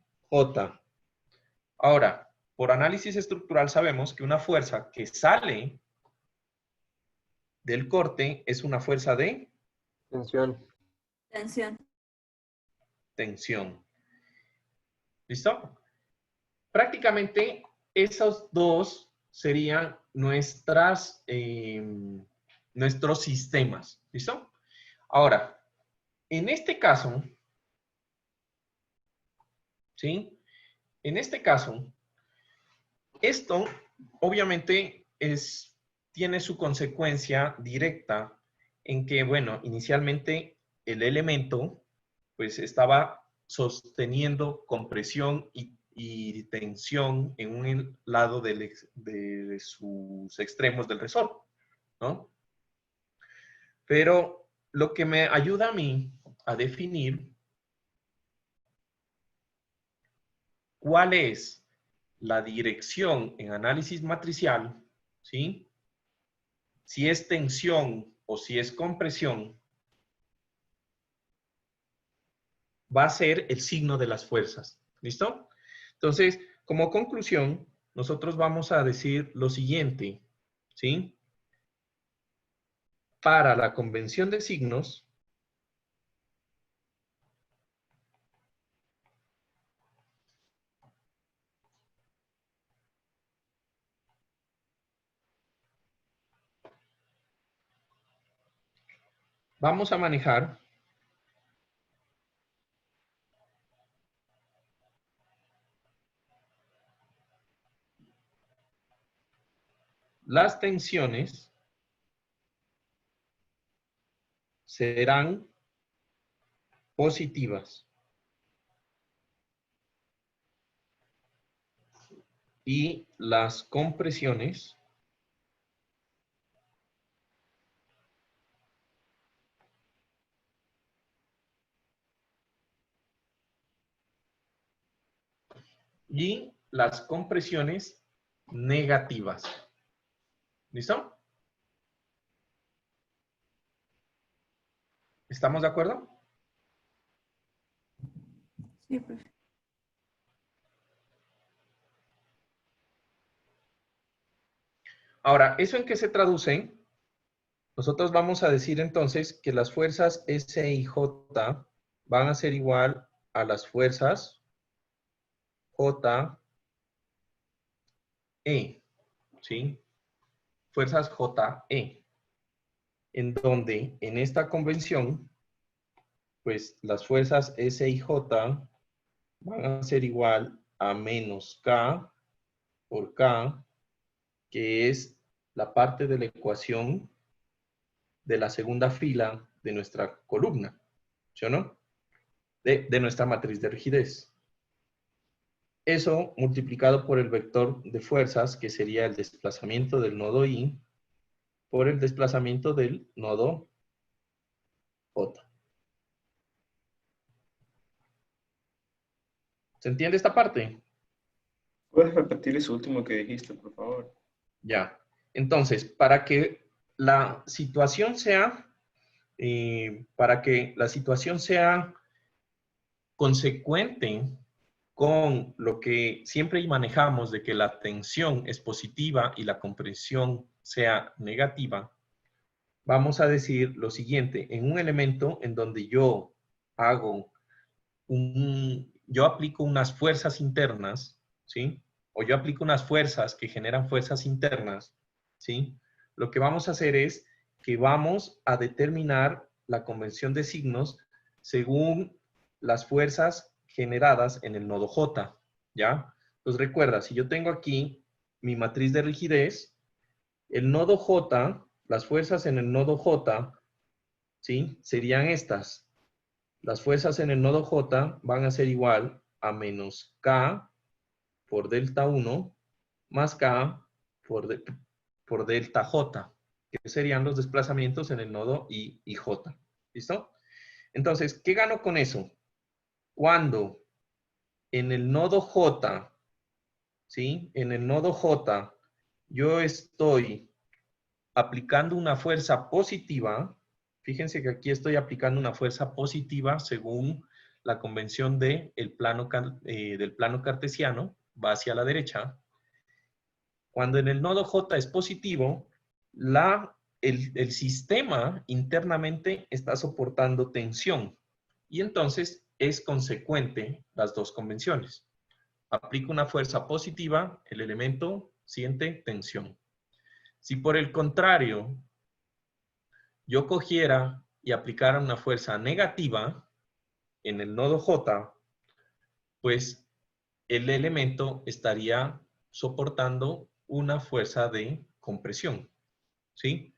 Ahora, por análisis estructural sabemos que una fuerza que sale del corte es una fuerza de Tensión. Tensión. tensión. ¿Listo? Prácticamente esos dos serían nuestros sistemas. ¿Listo? Ahora, en este caso, ¿sí? En este caso, esto obviamente tiene su consecuencia directa en que, bueno, inicialmente el elemento pues estaba sosteniendo compresión y tensión en un lado de sus extremos del resorte, ¿no? Pero lo que me ayuda a mí a definir cuál es la dirección en análisis matricial, ¿sí? Si es tensión o si es compresión, va a ser el signo de las fuerzas. ¿Listo? Entonces, como conclusión, nosotros vamos a decir lo siguiente, ¿sí? Para la convención de signos, vamos a manejar las tensiones serán positivas y las compresiones negativas. ¿Listo? ¿Estamos de acuerdo? Sí, profe. Ahora, ¿eso en qué se traduce? Nosotros vamos a decir entonces que las fuerzas S y J van a ser igual a las fuerzas J, E, ¿sí? Fuerzas J, E. en donde en esta convención, pues las fuerzas S y J van a ser igual a menos K por K, que es la parte de la ecuación de la segunda fila de nuestra columna, ¿sí o no? De nuestra matriz de rigidez. Eso multiplicado por el vector de fuerzas, que sería el desplazamiento del nodo I, por el desplazamiento del nodo J. ¿Se entiende esta parte? ¿Puedes repetir eso último que dijiste, por favor? Ya. Entonces, para que la situación sea, consecuente con lo que siempre manejamos de que la tensión es positiva y la compresión sea negativa, vamos a decir lo siguiente: en un elemento en donde yo aplico unas fuerzas internas, ¿sí? O yo aplico unas fuerzas que generan fuerzas internas, ¿sí? Lo que vamos a hacer es que vamos a determinar la convención de signos según las fuerzas generadas en el nodo J, ¿ya? Entonces recuerda, si yo tengo aquí mi matriz de rigidez, el nodo J, las fuerzas en el nodo J, ¿sí? Serían estas. Las fuerzas en el nodo J van a ser igual a menos K por delta 1 más K por delta J, que serían los desplazamientos en el nodo I y J. ¿Listo? Entonces, ¿qué gano con eso? Cuando en el nodo J, ¿sí? En el nodo J yo estoy aplicando una fuerza positiva. Fíjense que aquí estoy aplicando una fuerza positiva según la convención del plano cartesiano, va hacia la derecha. Cuando en el nodo J es positivo, el sistema internamente está soportando tensión. Y entonces es consecuente las dos convenciones. Aplico una fuerza positiva, el elemento siente tensión. Si por el contrario yo cogiera y aplicara una fuerza negativa en el nodo J, pues el elemento estaría soportando una fuerza de compresión, ¿sí?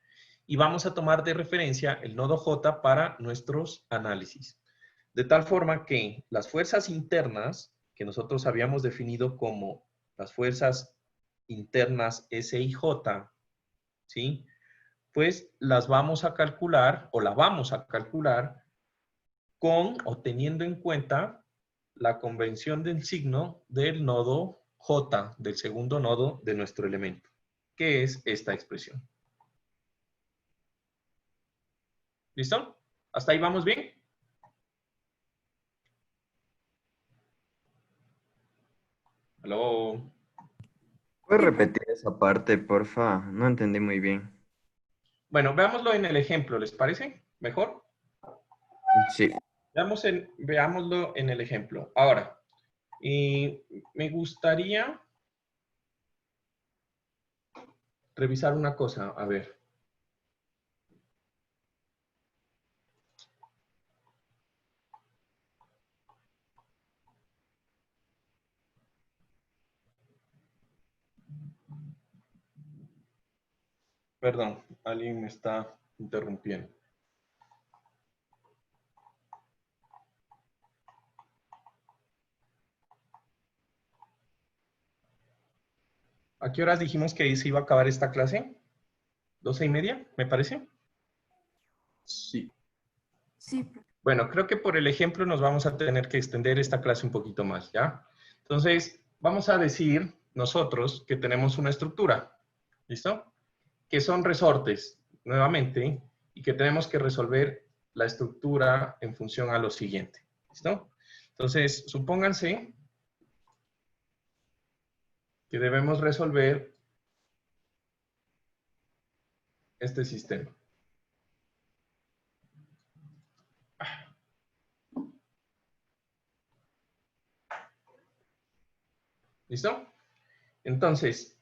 Y vamos a tomar de referencia el nodo J para nuestros análisis. De tal forma que las fuerzas internas, que nosotros habíamos definido como las fuerzas internas S y J, ¿sí? Pues las vamos a calcular, o la vamos a calcular, con o teniendo en cuenta la convención del signo del nodo J, del segundo nodo de nuestro elemento, que es esta expresión. ¿Listo? ¿Hasta ahí vamos bien? ¿Aló? ¿Puedes repetir esa parte, porfa? No entendí muy bien. Bueno, veámoslo en el ejemplo, ¿les parece? ¿Mejor? Sí. Veámoslo en el ejemplo. Ahora, me gustaría revisar una cosa. A ver. Perdón, alguien me está interrumpiendo. ¿A qué horas dijimos que se iba a acabar esta clase? ¿12:30, me parece? Sí. Sí, profe. Bueno, creo que por el ejemplo nos vamos a tener que extender esta clase un poquito más, ¿ya? Entonces, vamos a decir nosotros que tenemos una estructura, ¿listo? Que son resortes, nuevamente, y que tenemos que resolver la estructura en función a lo siguiente, ¿listo? Entonces, supónganse que debemos resolver este sistema. ¿Listo? Entonces,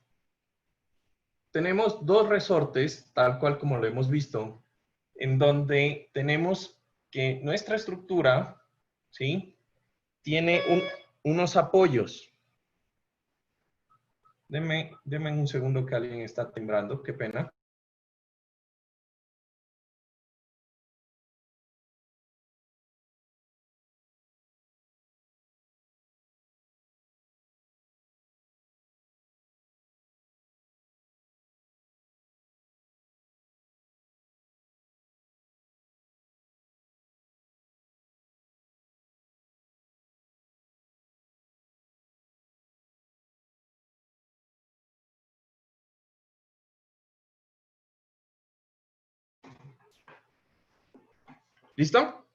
tenemos dos resortes, tal cual como lo hemos visto, en donde tenemos que nuestra estructura, ¿sí?, tiene unos apoyos. Deme un segundo que alguien está timbrando, qué pena. ¿Listo?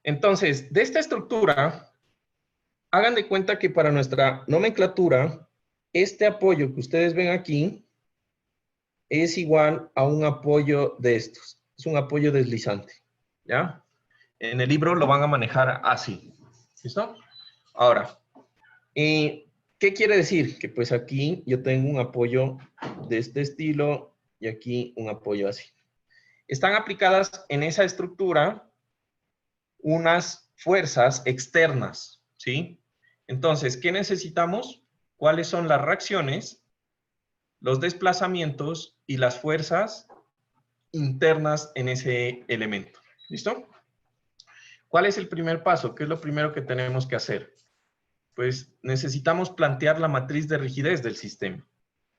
Entonces, de esta estructura, hagan de cuenta que para nuestra nomenclatura, este apoyo que ustedes ven aquí es igual a un apoyo de estos. Es un apoyo deslizante, ¿ya? En el libro lo van a manejar así. ¿Listo? Ahora, ¿qué quiere decir? Que pues aquí yo tengo un apoyo de este estilo y aquí un apoyo así. Están aplicadas en esa estructura unas fuerzas externas, ¿sí? Entonces, ¿qué necesitamos? ¿Cuáles son las reacciones, los desplazamientos y las fuerzas internas en ese elemento? ¿Listo? ¿Cuál es el primer paso? ¿Qué es lo primero que tenemos que hacer? Pues necesitamos plantear la matriz de rigidez del sistema.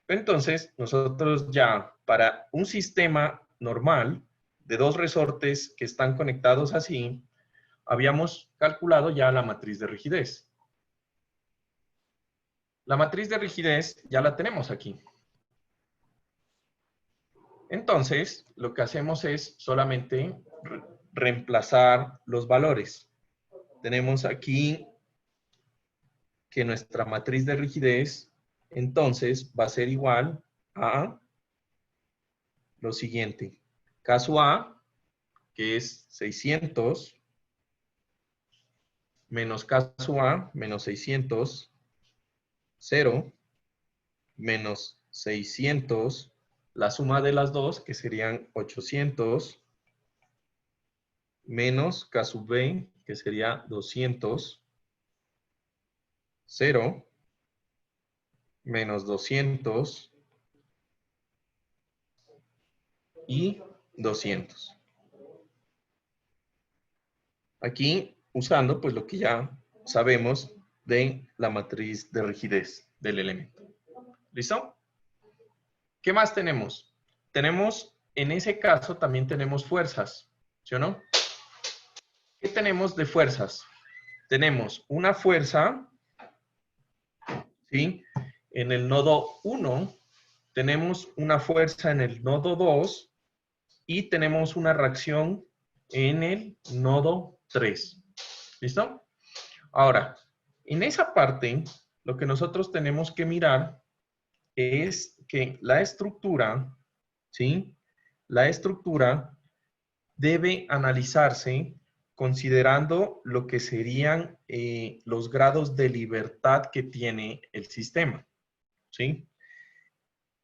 Entonces, nosotros ya para un sistema normal de dos resortes que están conectados así, habíamos calculado ya la matriz de rigidez. La matriz de rigidez ya la tenemos aquí. Entonces, lo que hacemos es solamente reemplazar los valores. Tenemos aquí que nuestra matriz de rigidez, entonces, va a ser igual a lo siguiente. Caso A, que es 600, menos caso A, menos 600, 0, menos 600, la suma de las dos, que serían 800, menos caso B, que sería 200, 0, menos 200 y 200. Aquí usando pues lo que ya sabemos de la matriz de rigidez del elemento. ¿Listo? ¿Qué más tenemos? Tenemos, en ese caso también tenemos fuerzas, ¿sí o no? ¿Qué tenemos de fuerzas? Tenemos una fuerza, ¿sí?, en el nodo 1, tenemos una fuerza en el nodo 2 y tenemos una reacción en el nodo 3. ¿Listo? Ahora, en esa parte, lo que nosotros tenemos que mirar es que la estructura, ¿sí?, la estructura debe analizarse considerando lo que serían los grados de libertad que tiene el sistema, ¿sí?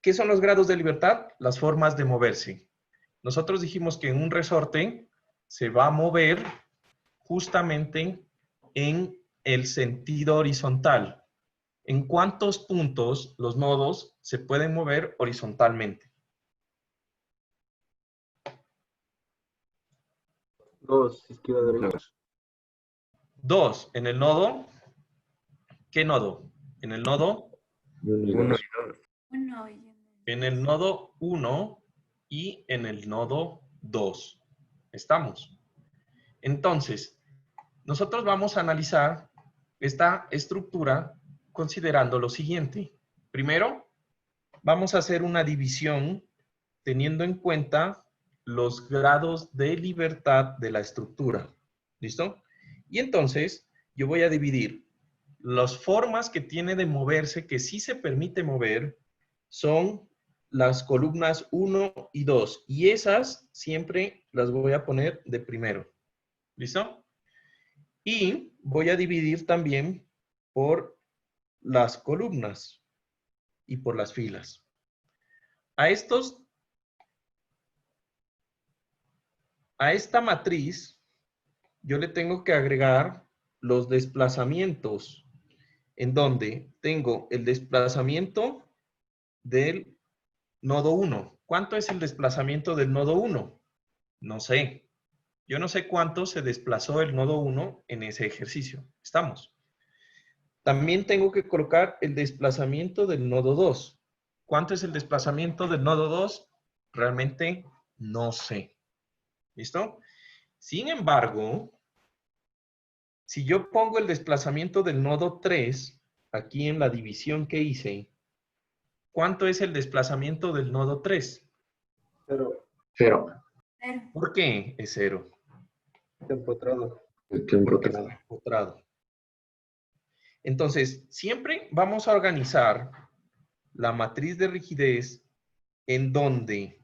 ¿Qué son los grados de libertad? Las formas de moverse. Nosotros dijimos que en un resorte se va a mover justamente en el sentido horizontal. ¿En cuántos puntos los nodos se pueden mover horizontalmente? 2, izquierda, derecha. 2. En el nodo, ¿qué nodo? En el nodo, 1 y 2. Uno y en el nodo 1 y en el nodo 2. ¿Estamos? Entonces, nosotros vamos a analizar esta estructura considerando lo siguiente. Primero, vamos a hacer una división teniendo en cuenta los grados de libertad de la estructura. ¿Listo? Y entonces, yo voy a dividir las formas que tiene de moverse, que sí se permite mover, son las columnas 1 y 2. Y esas siempre las voy a poner de primero. ¿Listo? Y voy a dividir también por las columnas y por las filas. A estos a esta matriz yo le tengo que agregar los desplazamientos, en donde tengo el desplazamiento del nodo 1. ¿Cuánto es el desplazamiento del nodo 1? No sé. Yo no sé cuánto se desplazó el nodo 1 en ese ejercicio. ¿Estamos? También tengo que colocar el desplazamiento del nodo 2. ¿Cuánto es el desplazamiento del nodo 2? Realmente no sé. ¿Listo? Sin embargo, si yo pongo el desplazamiento del nodo 3, aquí en la división que hice, ¿cuánto es el desplazamiento del nodo 3? Pero 0. Cero. ¿Por qué es 0? empotrado. Porque está empotrado. Entonces, siempre vamos a organizar la matriz de rigidez en donde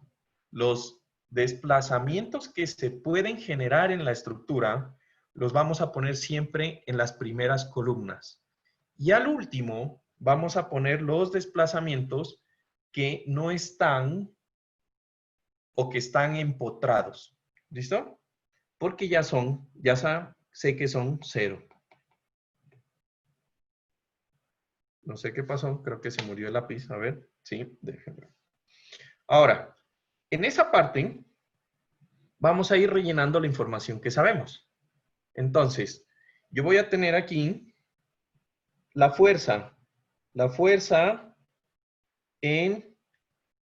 los desplazamientos que se pueden generar en la estructura los vamos a poner siempre en las primeras columnas. Y al último, vamos a poner los desplazamientos que no están o que están empotrados. ¿Listo? Porque ya sé que son 0. No sé qué pasó, creo que se murió el lápiz. A ver, sí, déjenme. Ahora, en esa parte, vamos a ir rellenando la información que sabemos. Entonces, yo voy a tener aquí la fuerza. La fuerza en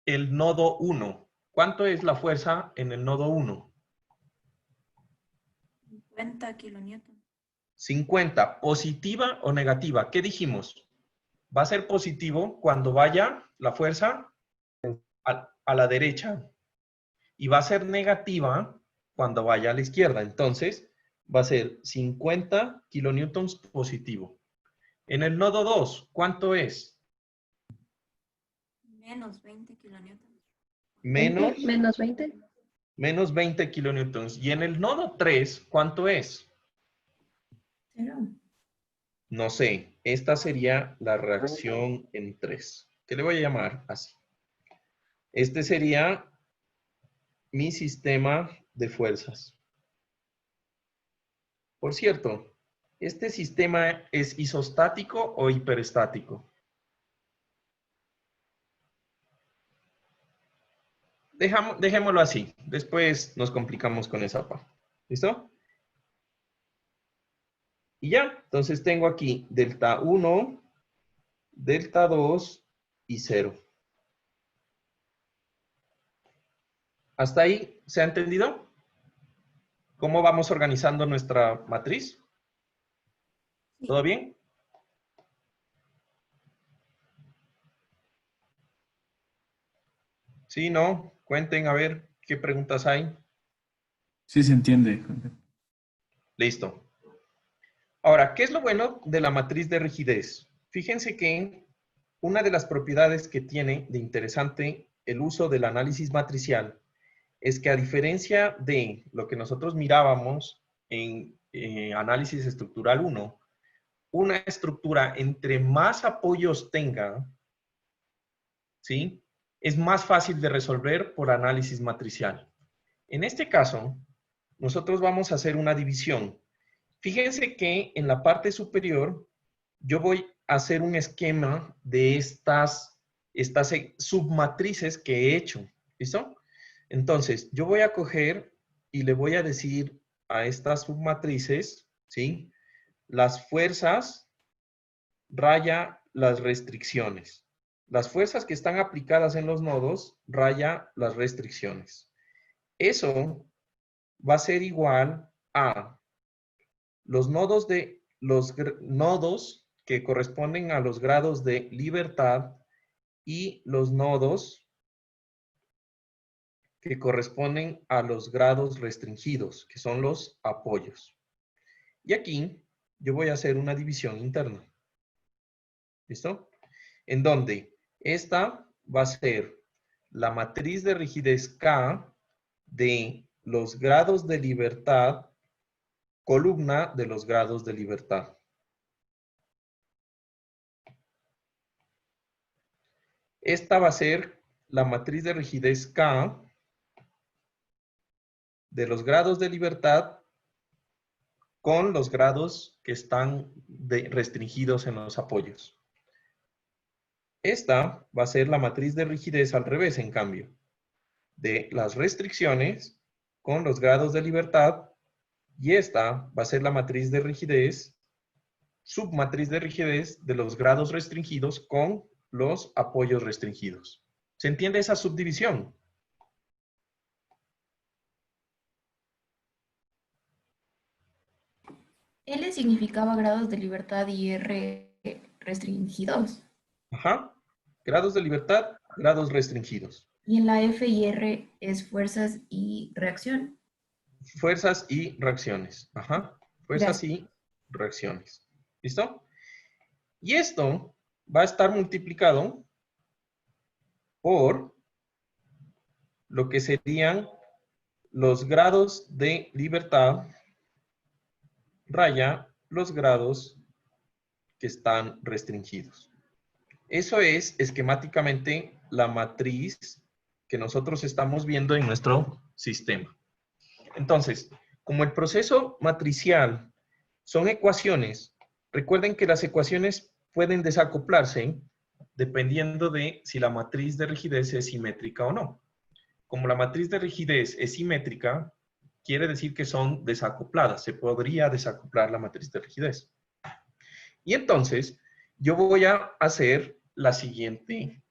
el nodo 1. ¿Cuánto es la fuerza en el nodo 1? 50 kilonewton. 50. ¿Positiva o negativa? ¿Qué dijimos? Va a ser positivo cuando vaya la fuerza a la derecha. Y va a ser negativa cuando vaya a la izquierda. Entonces, va a ser 50 kilonewtons positivo. En el nodo 2, ¿cuánto es? Menos 20 kilonewton. Menos, Menos 20. menos 20 kilonewtons. Y en el nodo 3, ¿cuánto es? Cero. No sé. Esta sería la reacción en 3. ¿Qué le voy a llamar? Así. Este sería mi sistema de fuerzas. Por cierto, ¿este sistema es isostático o hiperestático? Dejémoslo así. Después nos complicamos con esa parte. ¿Listo? Y ya. Entonces tengo aquí delta 1, delta 2 y 0. ¿Hasta ahí se ha entendido? ¿Cómo vamos organizando nuestra matriz? Sí. ¿Todo bien? Sí, no. Cuenten a ver qué preguntas hay. Sí se entiende. Listo. Ahora, ¿qué es lo bueno de la matriz de rigidez? Fíjense que una de las propiedades que tiene de interesante el uso del análisis matricial es que a diferencia de lo que nosotros mirábamos en análisis estructural 1, una estructura entre más apoyos tenga, ¿sí? Es más fácil de resolver por análisis matricial. En este caso, nosotros vamos a hacer una división. Fíjense que en la parte superior yo voy a hacer un esquema de estas submatrices que he hecho. ¿Listo? Entonces, yo voy a coger y le voy a decir a estas submatrices, ¿sí? Las fuerzas raya las restricciones. Las fuerzas que están aplicadas en los nodos raya las restricciones. Eso va a ser igual a los nodos que corresponden a los grados de libertad y los nodos que corresponden a los grados restringidos, que son los apoyos. Y aquí yo voy a hacer una división interna. ¿Listo? En donde esta va a ser la matriz de rigidez K de los grados de libertad, columna de los grados de libertad. Esta va a ser la matriz de rigidez K de los grados de libertad con los grados que están restringidos en los apoyos. Esta va a ser la matriz de rigidez al revés, en cambio, de las restricciones con los grados de libertad, y esta va a ser la matriz de rigidez, submatriz de rigidez de los grados restringidos con los apoyos restringidos. ¿Se entiende esa subdivisión? L significaba grados de libertad y R restringidos. Ajá. Grados de libertad, grados restringidos. Y en la F y R es fuerzas y reacción. Fuerzas y reacciones. Ajá. Fuerzas y reacciones. ¿Listo? Y esto va a estar multiplicado por lo que serían los grados de libertad raya los grados que están restringidos. Eso es esquemáticamente la matriz que nosotros estamos viendo en nuestro sistema. Entonces, como el proceso matricial son ecuaciones, recuerden que las ecuaciones pueden desacoplarse dependiendo de si la matriz de rigidez es simétrica o no. Como la matriz de rigidez es simétrica, quiere decir que son desacopladas. Se podría desacoplar la matriz de rigidez. Y entonces, yo voy a hacer la siguiente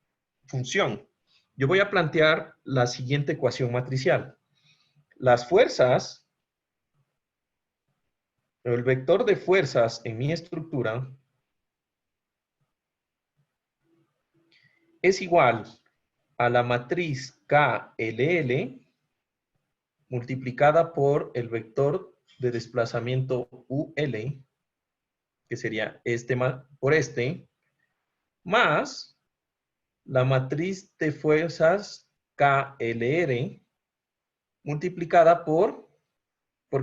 función. Yo voy a plantear la siguiente ecuación matricial. Las fuerzas, el vector de fuerzas en mi estructura es igual a la matriz KLL multiplicada por el vector de desplazamiento UL, que sería este por este, más la matriz de fuerzas KLR multiplicada ¿por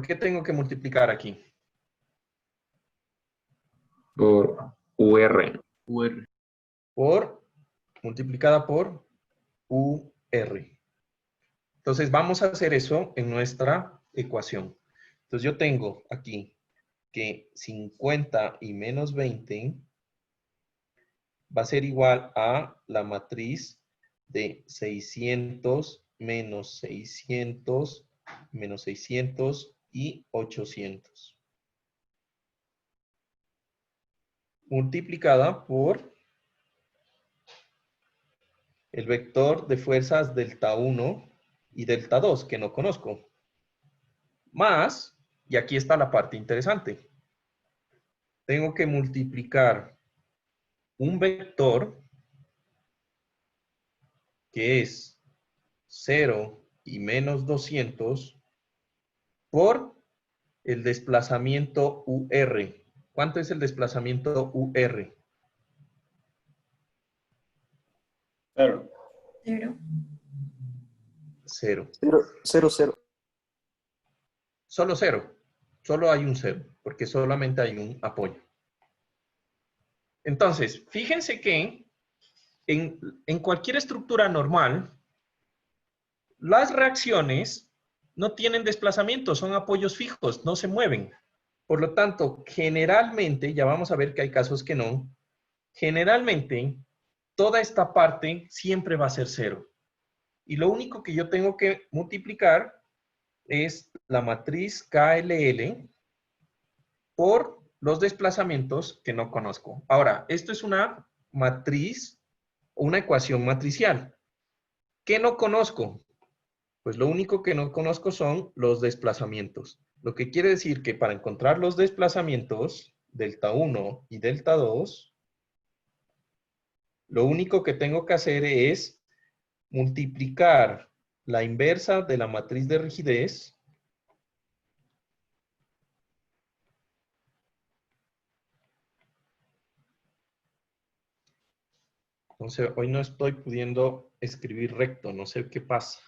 qué tengo que multiplicar aquí? Por UR. Multiplicada por UR. Entonces vamos a hacer eso en nuestra ecuación. Entonces yo tengo aquí que 50 y menos 20 va a ser igual a la matriz de 600 menos 600 menos 600 y 800. Multiplicada por el vector de fuerzas delta 1 y delta 2, que no conozco. Más, y aquí está la parte interesante, tengo que multiplicar un vector que es 0 y menos 200 por el desplazamiento UR. ¿Cuánto es el desplazamiento UR? 0. 0. 0. 0, 0. Solo 0. Solo hay un 0, porque solamente hay un apoyo. Entonces, fíjense que en cualquier estructura normal, las reacciones no tienen desplazamiento, son apoyos fijos, no se mueven. Por lo tanto, generalmente, ya vamos a ver que hay casos que no, generalmente, toda esta parte siempre va a ser 0. Y lo único que yo tengo que multiplicar es la matriz KLL por los desplazamientos que no conozco. Ahora, esto es una matriz, una ecuación matricial. ¿Qué no conozco? Pues lo único que no conozco son los desplazamientos. Lo que quiere decir que para encontrar los desplazamientos, delta 1 y delta 2, lo único que tengo que hacer es multiplicar la inversa de la matriz de rigidez Entonces, hoy no estoy pudiendo escribir recto, no sé qué pasa.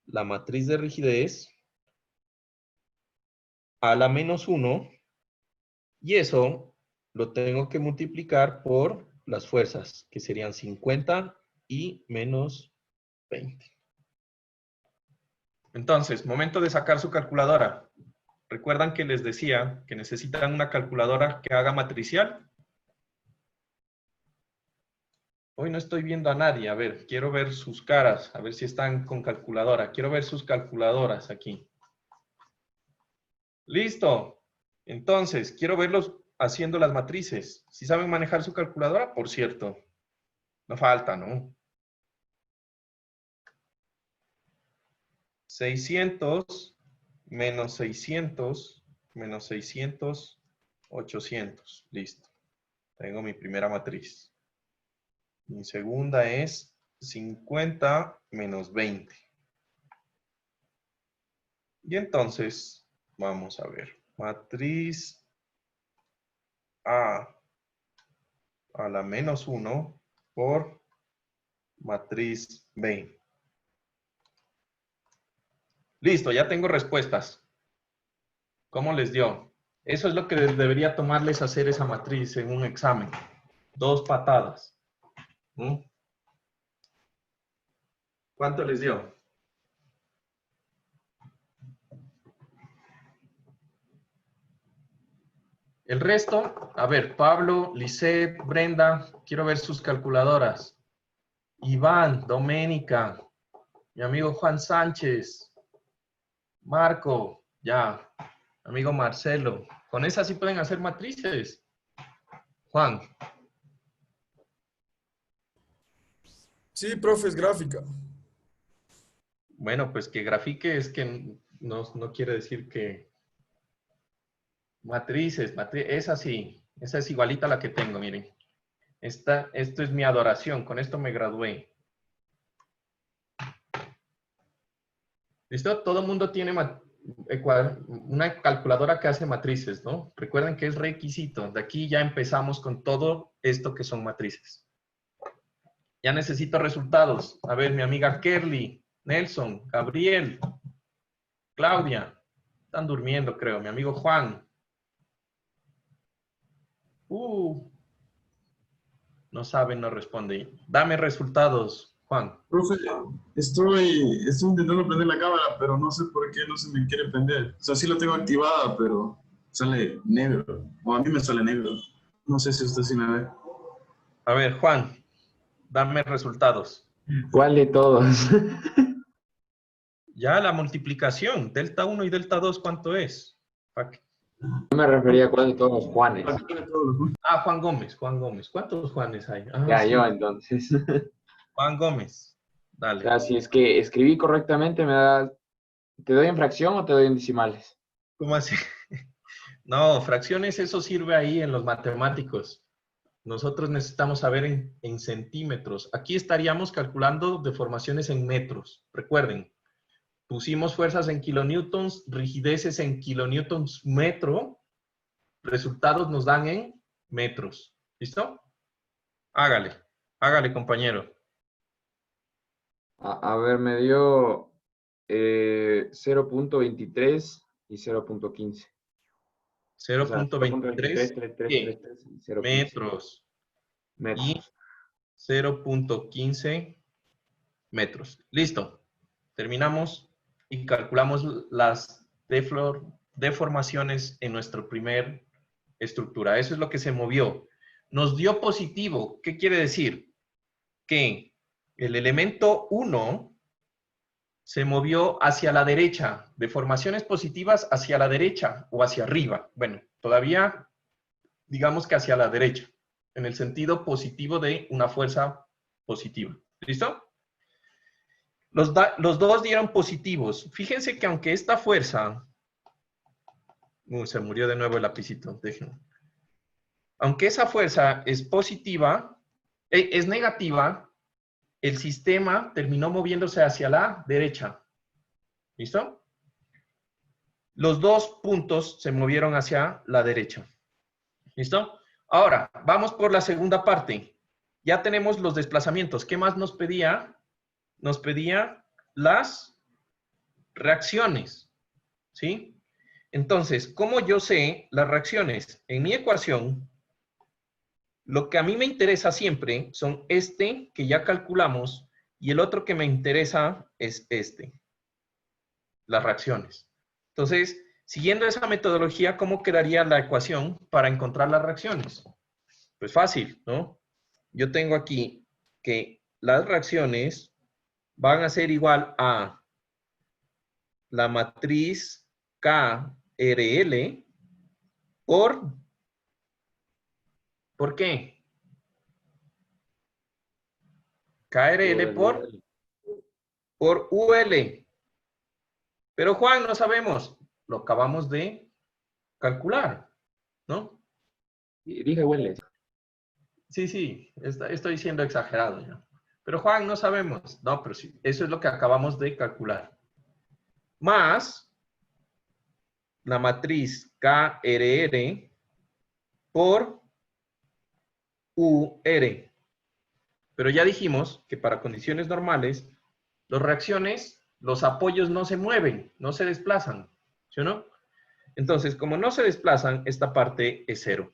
La matriz de rigidez a la menos 1 y eso lo tengo que multiplicar por las fuerzas, que serían 50 y menos 20. Entonces, momento de sacar su calculadora. ¿Recuerdan que les decía que necesitan una calculadora que haga matricial? Hoy no estoy viendo a nadie. A ver, quiero ver sus caras. A ver si están con calculadora. Quiero ver sus calculadoras aquí. ¡Listo! Entonces, quiero verlos haciendo las matrices. ¿Sí saben manejar su calculadora? Por cierto. No falta, ¿no? 600 menos 600 menos 600, 800. Listo. Tengo mi primera matriz. Mi segunda es 50 menos 20. Y entonces, vamos a ver. Matriz A a la menos 1 por matriz B. Listo, ya tengo respuestas. ¿Cómo les dio? Eso es lo que debería tomarles hacer esa matriz en un examen. 2 patadas. ¿Cuánto les dio? El resto, a ver, Pablo, Lisette, Brenda, quiero ver sus calculadoras. Iván, Doménica, mi amigo Juan Sánchez, Marco, ya, amigo Marcelo. Con esas sí pueden hacer matrices. Juan. Sí, profe, es gráfica. Bueno, pues que grafique es que no quiere decir que... Matrices, esa sí, esa es igualita a la que tengo, miren. Esto es mi adoración, con esto me gradué. ¿Listo? Todo el mundo tiene una calculadora que hace matrices, ¿no? Recuerden que es requisito. De aquí ya empezamos con todo esto que son matrices. Ya necesito resultados. A ver, mi amiga Kerly, Nelson, Gabriel, Claudia. Están durmiendo, creo. Mi amigo Juan. No saben, no responden. Dame resultados, Juan. Profe, estoy intentando prender la cámara, pero no sé por qué no se me quiere prender. O sea, sí la tengo activada, pero sale negro. O a mí me sale negro. No sé si usted sí me ve. A ver, Juan, dame resultados. ¿Cuál de todos? Ya la multiplicación, delta 1 y delta 2, ¿cuánto es? Yo me refería a cuál de todos los Juanes. Ah, Juan Gómez, Juan Gómez. ¿Cuántos Juanes hay? Ah, Ya, sí. yo entonces. Juan Gómez. O Dale. sea, si es que escribí correctamente, ¿te doy en fracción o te doy en decimales? ¿Cómo así? No, fracciones, eso sirve ahí en los matemáticos. Nosotros necesitamos saber en centímetros. Aquí estaríamos calculando deformaciones en metros. Recuerden, pusimos fuerzas en kilonewtons, rigideces en kilonewtons metro. Resultados nos dan en metros. ¿Listo? Hágale, hágale, compañero. A ver, me dio 0.23 y 0.15. 0.23 metros y 0.15 metros. Listo. Terminamos y calculamos las deformaciones en nuestra primer estructura. Eso es lo que se movió. Nos dio positivo. ¿Qué quiere decir? Que el elemento 1 se movió hacia la derecha, deformaciones positivas hacia la derecha o hacia arriba. Bueno, todavía digamos que hacia la derecha, en el sentido positivo de una fuerza positiva. ¿Listo? Los dos dieron positivos. Fíjense que aunque esta fuerza... se murió de nuevo el lapicito, déjenme. Aunque esa fuerza es positiva, es negativa, el sistema terminó moviéndose hacia la derecha. ¿Listo? Los dos puntos se movieron hacia la derecha. ¿Listo? Ahora, vamos por la segunda parte. Ya tenemos los desplazamientos. ¿Qué más nos pedía? Nos pedía las reacciones. ¿Sí? Entonces, ¿cómo yo sé las reacciones? En mi ecuación, lo que a mí me interesa siempre son este, que ya calculamos, y el otro que me interesa es este. las reacciones. Entonces, siguiendo esa metodología, ¿cómo quedaría la ecuación para encontrar las reacciones? Pues fácil, ¿no? Yo tengo aquí que las reacciones van a ser igual a la matriz KRL ¿por qué? KRL por UL. Pero Juan, no sabemos. Lo acabamos de calcular, ¿no? Dije huele. Sí, estoy siendo exagerado ya. Pero Juan, no sabemos. No, pero sí, eso es lo que acabamos de calcular. Más la matriz KRR por UR. Pero ya dijimos que para condiciones normales, las reacciones, los apoyos no se mueven, no se desplazan, ¿sí o no? Entonces, como no se desplazan, esta parte es 0.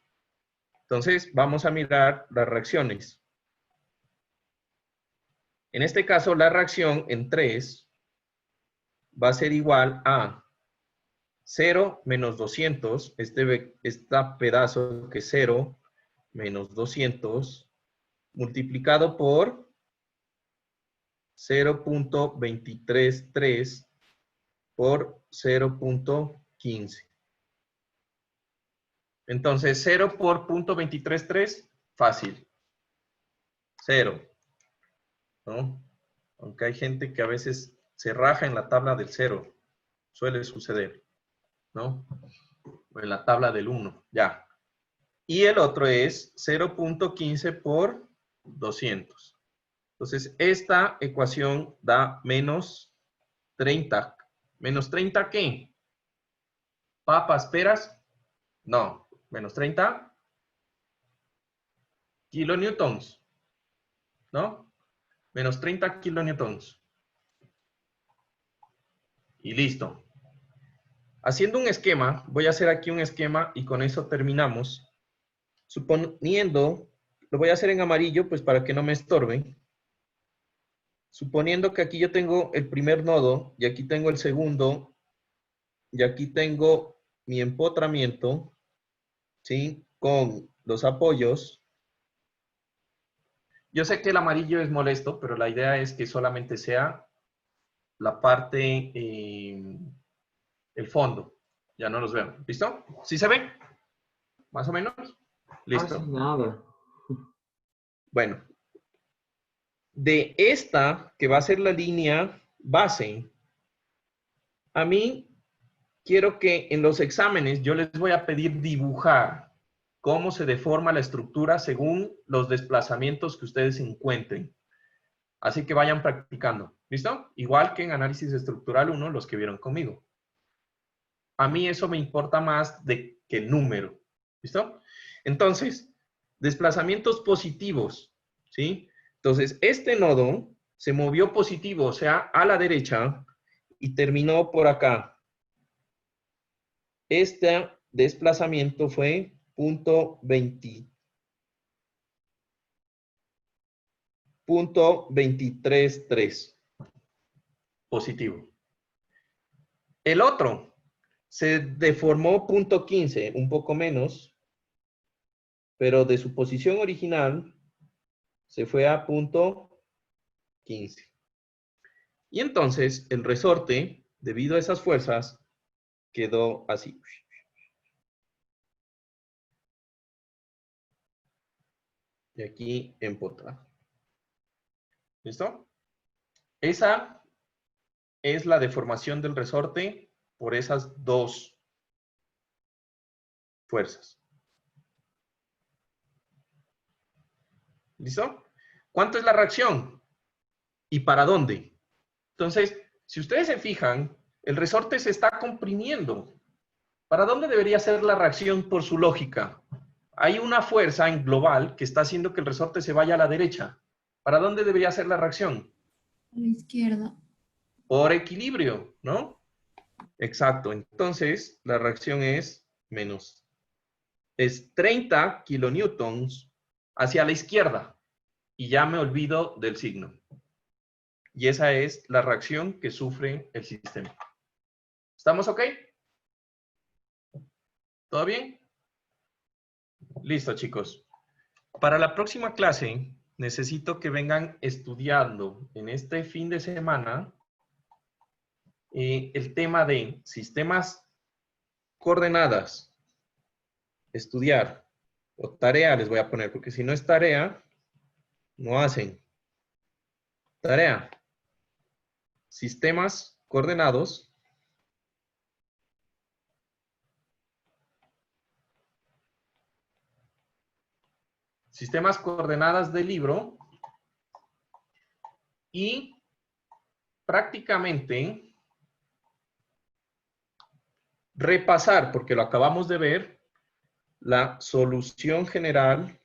Entonces, vamos a mirar las reacciones. En este caso, la reacción en 3 va a ser igual a 0 menos 200, este pedazo que es 0 menos 200, multiplicado por 0.233 por 0.15. Entonces, 0 por 0.233, fácil. 0. ¿No? Aunque hay gente que a veces se raja en la tabla del 0. Suele suceder, ¿no? O en la tabla del 1, ya. Y el otro es 0.15 por 200. Entonces, esta ecuación da menos 30. ¿Menos 30 qué? ¿Papas, peras? No. Menos 30 kilonewtons. ¿No? Menos 30 kilonewtons. Y listo. Haciendo un esquema, voy a hacer aquí un esquema y con eso terminamos. Suponiendo, lo voy a hacer en amarillo, pues para que no me estorbe. Suponiendo que aquí yo tengo el primer nodo y aquí tengo el segundo y aquí tengo mi empotramiento, ¿sí? Con los apoyos. Yo sé que el amarillo es molesto, pero la idea es que solamente sea la parte, el fondo. Ya no los veo. ¿Listo? ¿Sí se ve? ¿Más o menos? Listo. Nada. Bueno. De esta, que va a ser la línea base, a mí quiero que en los exámenes yo les voy a pedir dibujar cómo se deforma la estructura según los desplazamientos que ustedes encuentren. Así que vayan practicando. ¿Listo? Igual que en análisis estructural 1, los que vieron conmigo. A mí eso me importa más que el número. ¿Listo? Entonces, desplazamientos positivos, ¿sí? Entonces, este nodo se movió positivo, o sea, a la derecha, y terminó por acá. Este desplazamiento fue 0.233 positivo. El otro se deformó 0.15, un poco menos, pero de su posición original se fue a 0.15. Y entonces el resorte, debido a esas fuerzas, quedó así. Y aquí empotrado. ¿Listo? Esa es la deformación del resorte por esas dos fuerzas. ¿Listo? ¿Cuánto es la reacción? ¿Y para dónde? Entonces, si ustedes se fijan, el resorte se está comprimiendo. ¿Para dónde debería ser la reacción por su lógica? Hay una fuerza en global que está haciendo que el resorte se vaya a la derecha. ¿Para dónde debería ser la reacción? A la izquierda. Por equilibrio, ¿no? Exacto. Entonces, la reacción es menos. Es 30 kilonewtons hacia la izquierda. Y ya me olvido del signo. Y esa es la reacción que sufre el sistema. ¿Estamos ok? ¿Todo bien? Listo, chicos. Para la próxima clase, necesito que vengan estudiando en este fin de semana el tema de sistemas coordenadas. Estudiar. O tarea les voy a poner, porque si no es tarea, no hacen. Tarea. Sistemas coordenados. Sistemas coordenadas del libro. Y prácticamente repasar, porque lo acabamos de ver, la solución general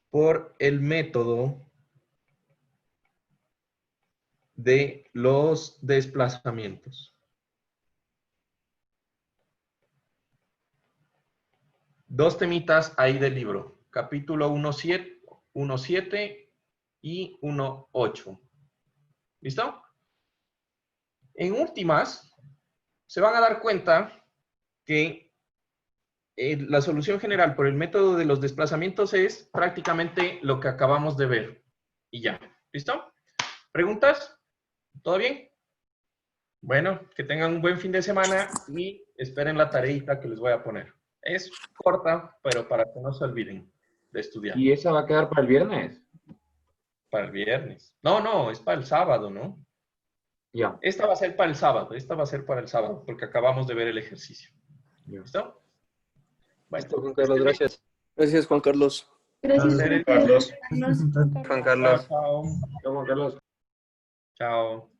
por el método de los desplazamientos. Dos temitas ahí del libro, capítulo 1.7 y 1.8. ¿Listo? En últimas, se van a dar cuenta que la solución general por el método de los desplazamientos es prácticamente lo que acabamos de ver. Y ya. ¿Listo? ¿Preguntas? ¿Todo bien? Bueno, que tengan un buen fin de semana y esperen la tareita que les voy a poner. Es corta, pero para que no se olviden de estudiar. ¿Y esa va a quedar para el viernes? Para el viernes. No, es para el sábado, ¿no? Ya. Esta va a ser para el sábado. Esta va a ser para el sábado, porque acabamos de ver el ejercicio. ¿Listo? Bueno, Listo, Juan Carlos, gracias. Gracias, Juan Carlos. Gracias, Juan Carlos. Juan Carlos. Chao. Chao, Juan Carlos. Chao.